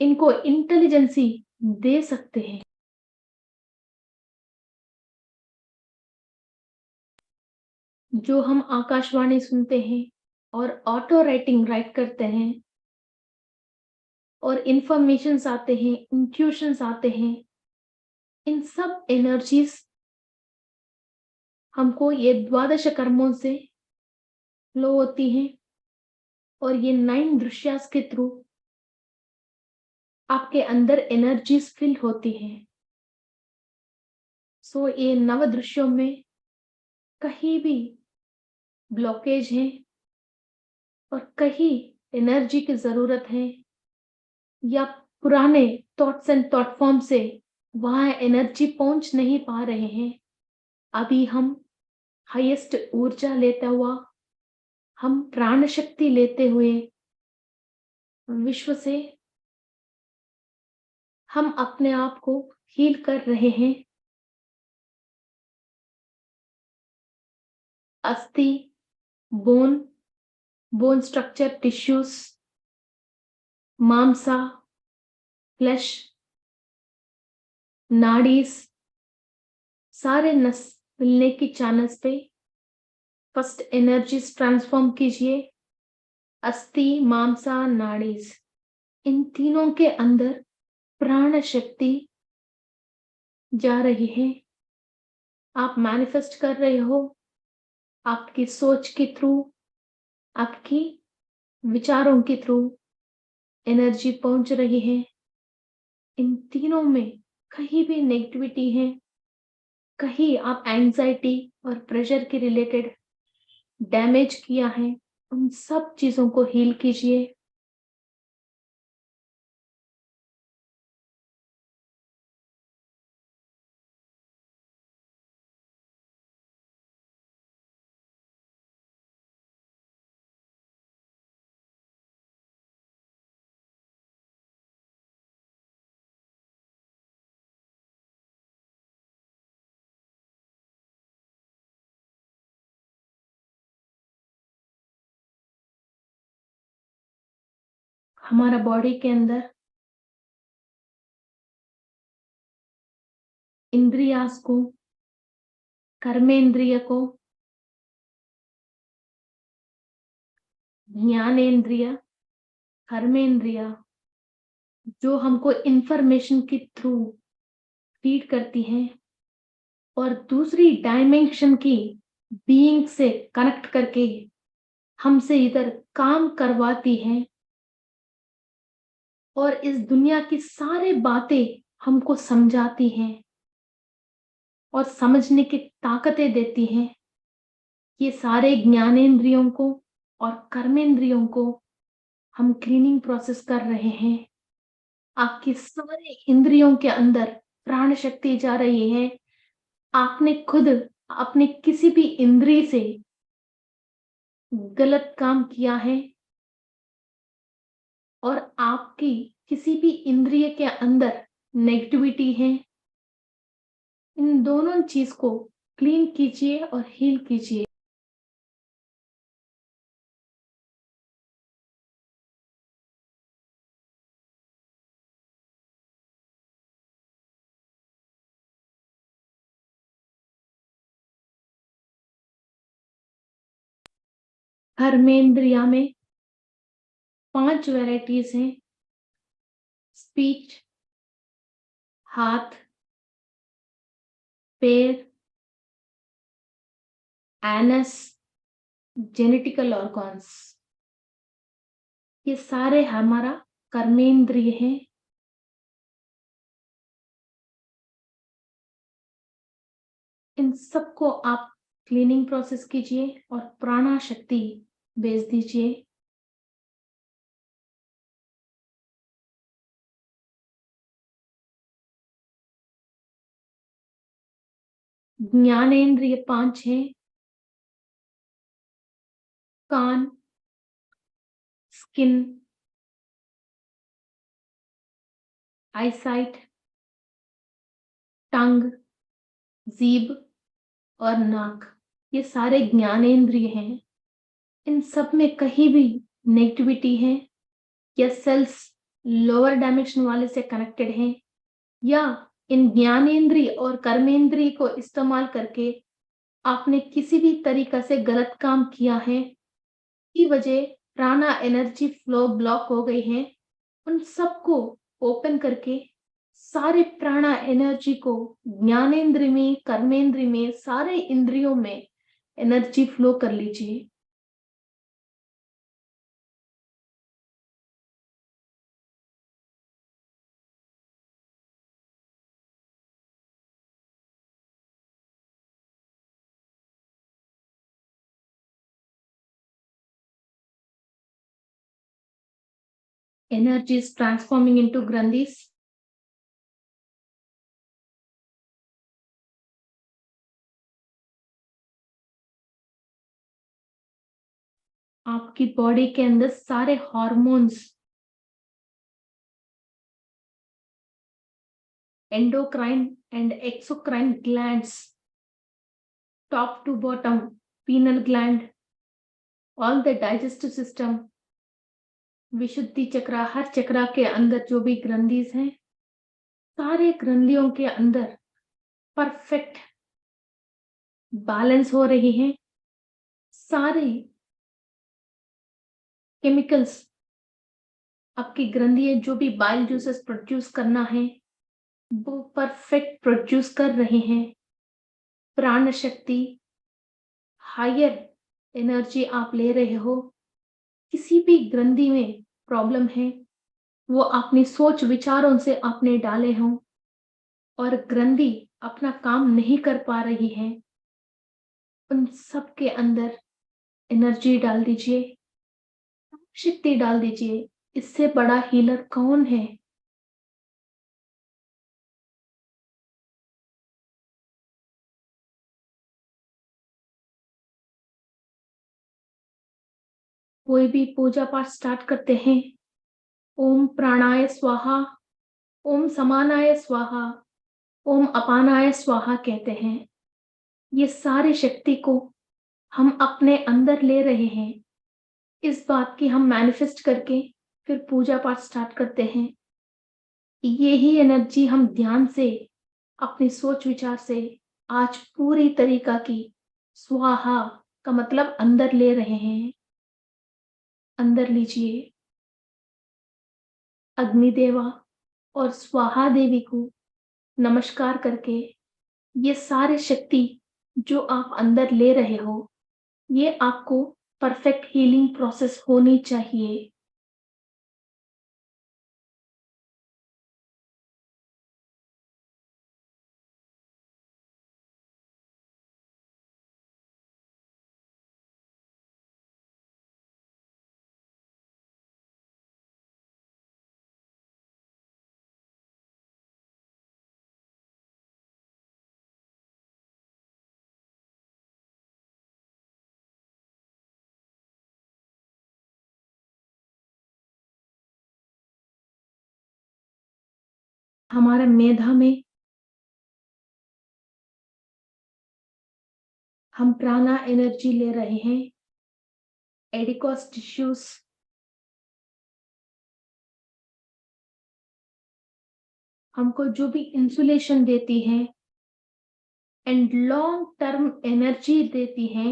इनको इंटेलिजेंसी दे सकते हैं। जो हम आकाशवाणी सुनते हैं और ऑटो राइटिंग राइट करते हैं और इंफॉर्मेशंस आते हैं, इंट्यूशंस आते हैं, इन सब एनर्जीज हमको ये द्वादश कर्मों से फ्लो होती हैं और ये 9 दृश्यास के थ्रू आपके अंदर एनर्जीज फिल होती हैं। सो ये 9 दृश्यों में कहीं भी ब्लॉकेज है और कहीं एनर्जी की जरूरत है या पुराने थॉट्स एंड थॉट फॉर्म से वहां एनर्जी पहुंच नहीं पा रहे हैं, अभी हम हाईएस्ट ऊर्जा लेता हुआ, हम प्राण शक्ति लेते हुए विश्व से हम अपने आप को हील कर रहे हैं। Asthi, bone, bone structure, tissues, mamsa, flesh, nadis, सारे नस मिलने की चैनल्स पे फर्स्ट एनर्जीज ट्रांसफॉर्म कीजिए। अस्थि, मांसा, नाड़ीज, इन तीनों के अंदर प्राण शक्ति जा रही है। आप मैनिफेस्ट कर रहे हो, आपकी सोच के थ्रू, आपकी विचारों के थ्रू एनर्जी पहुंच रही है। इन तीनों में कहीं भी नेगेटिविटी है, कहीं आप एंजाइटी और प्रेशर के रिलेटेड डैमेज किया है, उन सब चीजों को हील कीजिए। हमारा बॉडी के अंदर इंद्रियास को, कर्मेंद्रिय को, ज्ञानेन्द्रिय, कर्मेंद्रिय जो हमको इंफॉर्मेशन के थ्रू फीड करती हैं और दूसरी डायमेंशन की बीइंग से कनेक्ट करके हमसे इधर काम करवाती हैं और इस दुनिया की सारी बातें हमको समझाती हैं और समझने की ताकतें देती हैं। ये सारे ज्ञानेंद्रियों को और कर्मेंद्रियों को हम क्लीनिंग प्रोसेस कर रहे हैं। आपकी सारे इंद्रियों के अंदर प्राण शक्ति जा रही है। आपने खुद अपने किसी भी इंद्रिय से गलत काम किया है और आपकी किसी भी इंद्रिय के अंदर नेगेटिविटी है, इन दोनों चीज को क्लीन कीजिए और हील कीजिए। कर्मेंद्रिया में 5 वैरायटीज हैं। स्पीच, हाथ, पैर, एनस, जेनेटिकल ऑर्गन्स, ये सारे हमारा कर्मेंद्रिय हैं। इन सबको आप क्लीनिंग प्रोसेस कीजिए और प्राणा शक्ति भेज दीजिए। ज्ञानेंद्रिय 5 हैं, कान, स्किन, आईसाइट, टंग, जीभ और नाक, ये सारे ज्ञानेंद्रिय हैं। इन सब में कहीं भी नेगेटिविटी है या सेल्स लोअर डायमेंशन वाले से कनेक्टेड हैं, या इन ज्ञानेंद्रिय और कर्मेंद्रिय को इस्तेमाल करके आपने किसी भी तरीका से गलत काम किया है, की वजह प्राणा एनर्जी फ्लो ब्लॉक हो गई है, उन सबको ओपन करके सारे प्राणा एनर्जी को ज्ञानेंद्रिय में, कर्मेंद्रिय में, सारे इंद्रियों में एनर्जी फ्लो कर लीजिए। Energy is transforming into ग्रंथीस। आपकी बॉडी के अंदर सारे hormones, endocrine and exocrine glands, top to bottom, pineal gland, all the digestive system, Vishuddhi chakra, हर चक्र के अंदर जो भी ग्रंथीस हैं, सारे ग्रंथियों के अंदर परफेक्ट बैलेंस हो रही है। सारे केमिकल्स, आपकी ग्रंथियां जो भी बाइल जूसेस प्रोड्यूस करना है वो परफेक्ट प्रोड्यूस कर रहे हैं। प्राण शक्ति, हायर एनर्जी आप ले रहे हो। किसी भी ग्रंथि में प्रॉब्लम है वो अपनी सोच विचारों से आपने डाले हों और ग्रंथि अपना काम नहीं कर पा रही है, उन सब के अंदर एनर्जी डाल दीजिए, शक्ति डाल दीजिए। इससे बड़ा हीलर कौन है? कोई भी पूजा पाठ स्टार्ट करते हैं, ओम प्राणाय स्वाहा, ओम समानाय स्वाहा, ओम अपानाय स्वाहा कहते हैं। ये सारी शक्ति को हम अपने अंदर ले रहे हैं। इस बात की हम मैनिफेस्ट करके फिर पूजा पाठ स्टार्ट करते हैं। ये ही एनर्जी हम ध्यान से, अपनी सोच विचार से आज पूरी तरीका की स्वाहा का मतलब अंदर ले रहे हैं। अंदर लीजिए। अग्निदेवा और स्वाहा देवी को नमस्कार करके ये सारे शक्ति जो आप अंदर ले रहे हो, ये आपको परफेक्ट हीलिंग प्रोसेस होनी चाहिए। हमारे मेधा में हम प्राणा एनर्जी ले रहे हैं। एडिकोस टिश्यूज, हमको जो भी इंसुलेशन देती है एंड लॉन्ग टर्म एनर्जी देती है,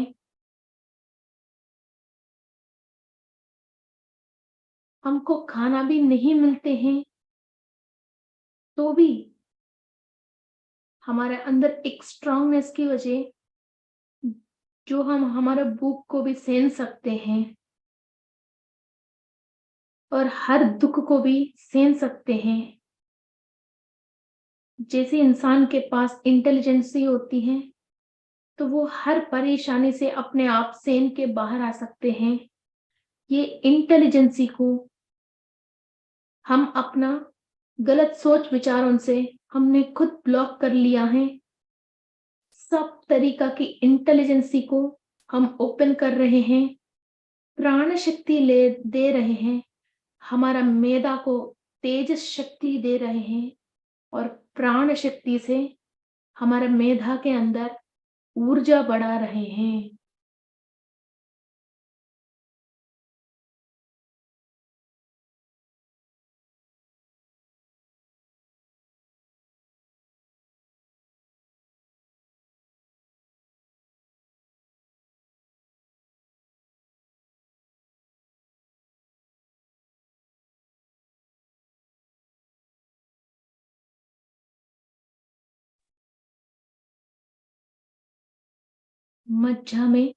हमको खाना भी नहीं मिलते हैं तो भी हमारे अंदर एक स्ट्रांगनेस की वजह जो हम हमारे भूख को भी सहन सकते हैं और हर दुख को भी सहन सकते हैं। जैसे इंसान के पास इंटेलिजेंसी होती है, तो वो हर परेशानी से अपने आप सेन के बाहर आ सकते हैं। ये इंटेलिजेंसी को हम अपना गलत सोच विचारों से हमने खुद ब्लॉक कर लिया है। सब तरीका की इंटेलिजेंसी को हम ओपन कर रहे हैं, प्राण शक्ति ले दे रहे हैं, हमारा मेधा को तेज शक्ति दे रहे हैं और प्राण शक्ति से हमारा मेधा के अंदर ऊर्जा बढ़ा रहे हैं। मज्जा में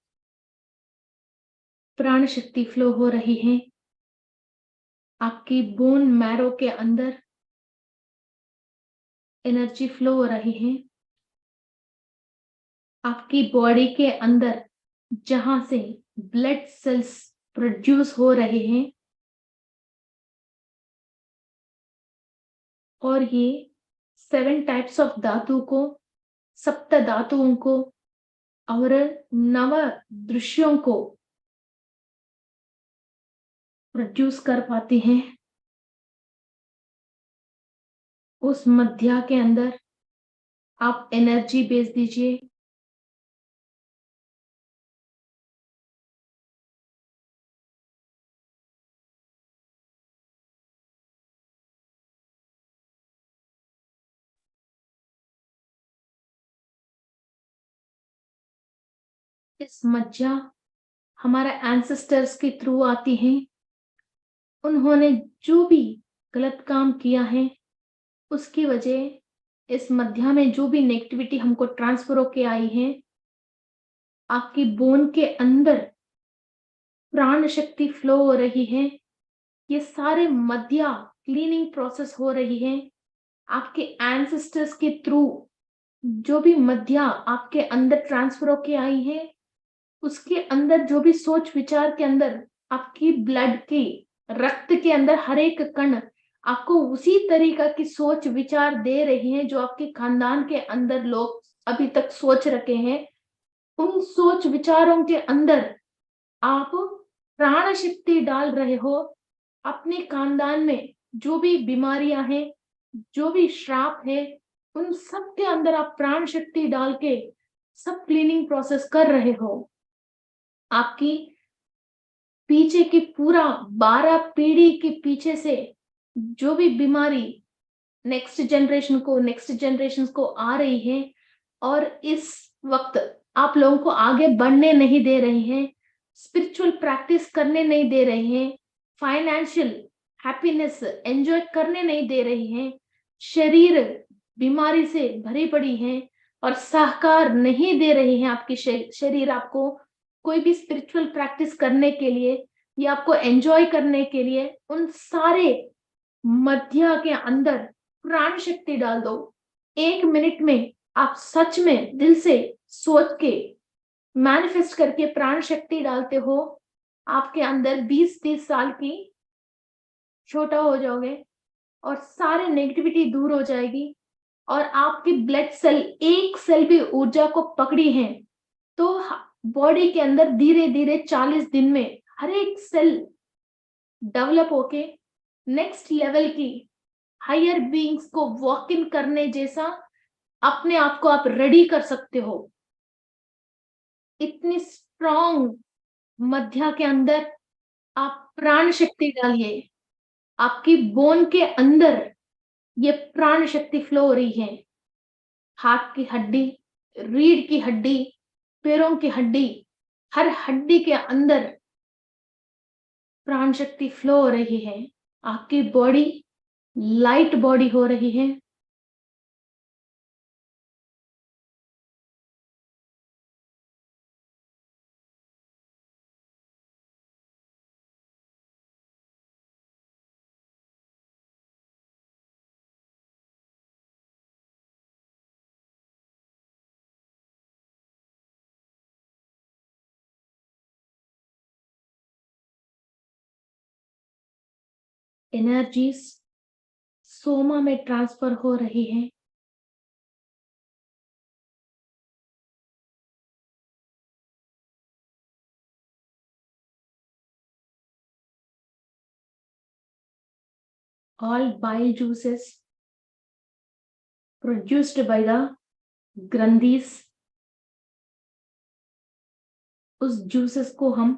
प्राण शक्ति फ्लो हो रही है, आपकी बोन मैरो के अंदर एनर्जी फ्लो हो रही है, आपकी बॉडी के अंदर जहां से ब्लड सेल्स प्रोड्यूस हो रहे हैं और ये 7 टाइप्स ऑफ धातु को, सप्त धातुओं को और नव दृश्यों को प्रोड्यूस कर पाती हैं। उस मध्या के अंदर आप एनर्जी भेज दीजिए। इस मज्जा हमारे एंसेस्टर्स के थ्रू आती हैं। उन्होंने जो भी गलत काम किया है उसकी वजह इस मध्या में जो भी नेगेटिविटी हमको ट्रांसफर होके आई है, आपकी बोन के अंदर प्राण शक्ति फ्लो हो रही है। ये सारे मध्या क्लीनिंग प्रोसेस हो रही है आपके एंसेस्टर्स के थ्रू। जो भी मध्या आपके अंदर ट्रांसफर होके आई है उसके अंदर जो भी सोच विचार के अंदर आपकी ब्लड की रक्त के अंदर हर एक कण आपको उसी तरीका की सोच विचार दे रही है जो आपके खानदान के अंदर लोग अभी तक सोच रखे हैं। उन सोच विचारों के अंदर आप प्राण शक्ति डाल रहे हो। अपने खानदान में जो भी बीमारियां हैं, जो भी श्राप है, उन सब के अंदर आप प्राण शक्ति डाल के सब क्लीनिंग प्रोसेस कर रहे हो। आपकी पीछे की पूरा 12 पीढ़ी के पीछे से जो भी बीमारी नेक्स्ट जनरेशन को आ रही है और इस वक्त आप लोगों को आगे बढ़ने नहीं दे रही हैं, स्पिरिचुअल प्रैक्टिस करने नहीं दे रही हैं, फाइनेंशियल हैप्पीनेस एंजॉय करने नहीं दे रही हैं, शरीर बीमारी से भरी पड़ी है और सहकार नहीं दे रही हैं आपकी शरीर आपको कोई भी स्पिरिचुअल प्रैक्टिस करने के लिए या आपको एंजॉय करने के लिए। उन सारे मध्या के अंदर प्राण शक्ति डाल दो। 1 मिनट में आप सच में दिल से सोच के मैनिफेस्ट करके प्राण शक्ति डालते हो, आपके अंदर 20-30 साल की छोटा हो जाओगे और सारे नेगेटिविटी दूर हो जाएगी और आपकी ब्लड सेल एक सेल भी ऊर्जा को पकड़ी है तो बॉडी के अंदर धीरे धीरे 40 दिन में हर एक सेल डेवलप होके नेक्स्ट लेवल की हायर बीइंग्स को वॉक इन करने जैसा अपने आप को आप रेडी कर सकते हो। इतनी स्ट्रॉन्ग मध्या के अंदर आप प्राण शक्ति डालिए। आपकी बोन के अंदर ये प्राण शक्ति फ्लो हो रही है। हाथ की हड्डी, रीढ़ की हड्डी, पैरों की हड्डी, हर हड्डी के अंदर प्राण शक्ति फ्लो हो रही है। आपकी बॉडी लाइट बॉडी हो रही है। एनर्जीज सोमा में ट्रांसफर हो रही है। All bile juices produced by the ग्रंथीज, उस जूसेस को हम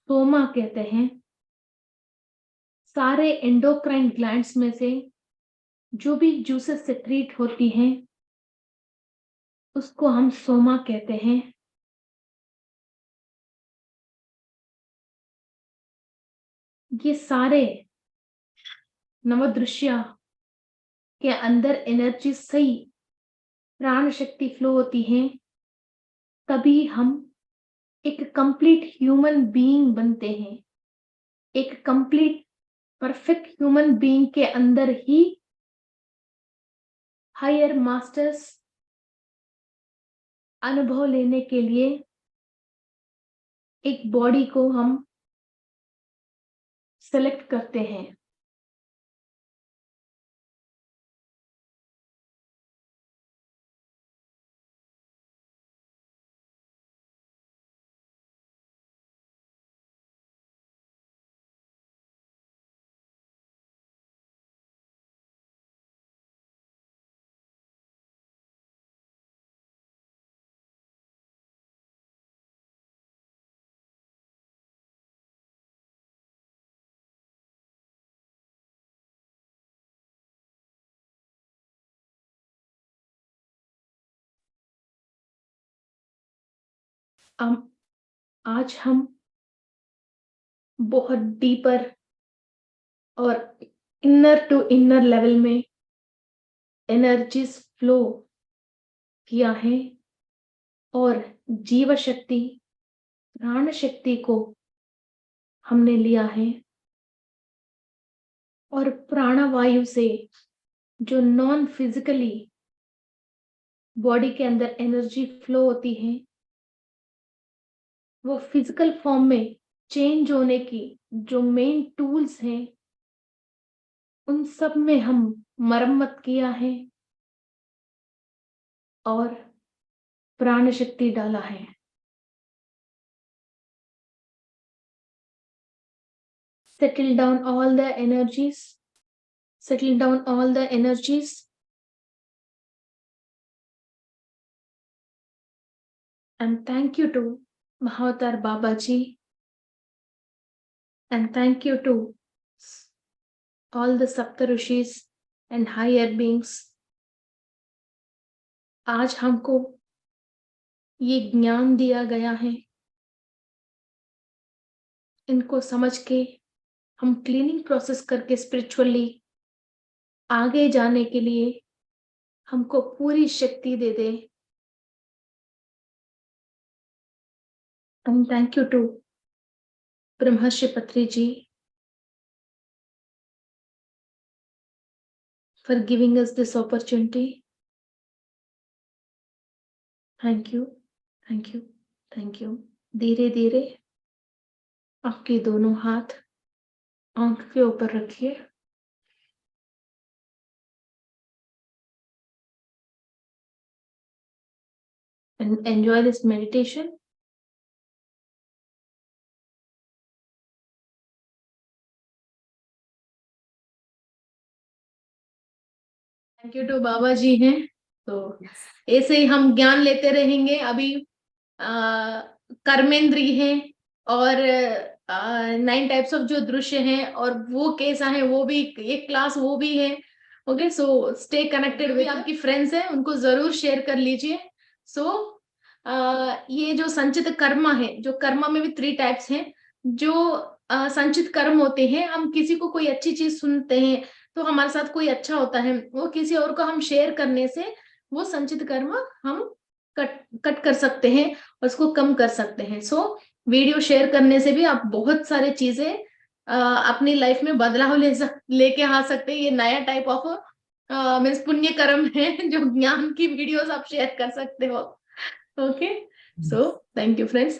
सोमा कहते हैं। सारे एंडोक्राइन ग्लैंड्स में से जो भी जूसेस से ट्रीट होती हैं उसको हम सोमा कहते हैं। ये सारे नवदृश्य के अंदर एनर्जी सही प्राण शक्ति फ्लो होती है, तभी हम एक कंप्लीट ह्यूमन बीइंग बनते हैं। एक कंप्लीट परफेक्ट ह्यूमन बीइंग के अंदर ही हायर मास्टर्स अनुभव लेने के लिए एक बॉडी को हम सेलेक्ट करते हैं। आज हम बहुत डीपर और इनर टू इनर लेवल में एनर्जीज फ्लो किया है और जीव शक्ति प्राण शक्ति को हमने लिया है। और प्राणवायु से जो नॉन फिजिकली बॉडी के अंदर एनर्जी फ्लो होती है वो फिजिकल फॉर्म में चेंज होने की जो मेन टूल्स हैं उन सब में हम मरम्मत किया है और प्राण शक्ति डाला है। Settle down all the energies. Settle down all the energies. And thank you to Mahavatar Babaji. And thank you to all the Saptarishis and higher beings. आज हमको ये ज्ञान दिया गया है, इनको समझ के हम क्लीनिंग प्रोसेस करके स्पिरिचुअली आगे जाने के लिए हमको पूरी शक्ति दे दे। And thank you to Brahmarshi Patri ji for giving us this opportunity. Thank you, thank you, thank you. धीरे धीरे आपके दोनों हाथ आंख के ऊपर रखिए। And enjoy this meditation. Thank you to Baba ji हैं, तो ऐसे ही हम ज्ञान लेते रहेंगे। अभी कर्मेंद्री है और 9 टाइप्स ऑफ जो दृश्य हैं और वो कैसा है वो भी एक क्लास वो भी है। Okay, so stay connected with आपकी फ्रेंड्स हैं उनको जरूर शेयर कर लीजिए। सो ये जो संचित कर्म है, जो कर्म में भी 3 टाइप्स हैं। जो संचित कर्म होते हैं, हम किसी को कोई अच्छी चीज सुनते हैं तो हमारे साथ कोई अच्छा होता है, वो किसी और को हम शेयर करने से वो संचित कर्म हम कट कर सकते हैं और उसको कम कर सकते हैं। सो वीडियो शेयर करने से भी आप बहुत सारे चीजें अपनी लाइफ में बदलाव लेके आ सकते हैं। ये नया टाइप ऑफ मीन्स पुण्य कर्म है जो ज्ञान की वीडियोस आप शेयर कर सकते हो। Okay, so thank you friends.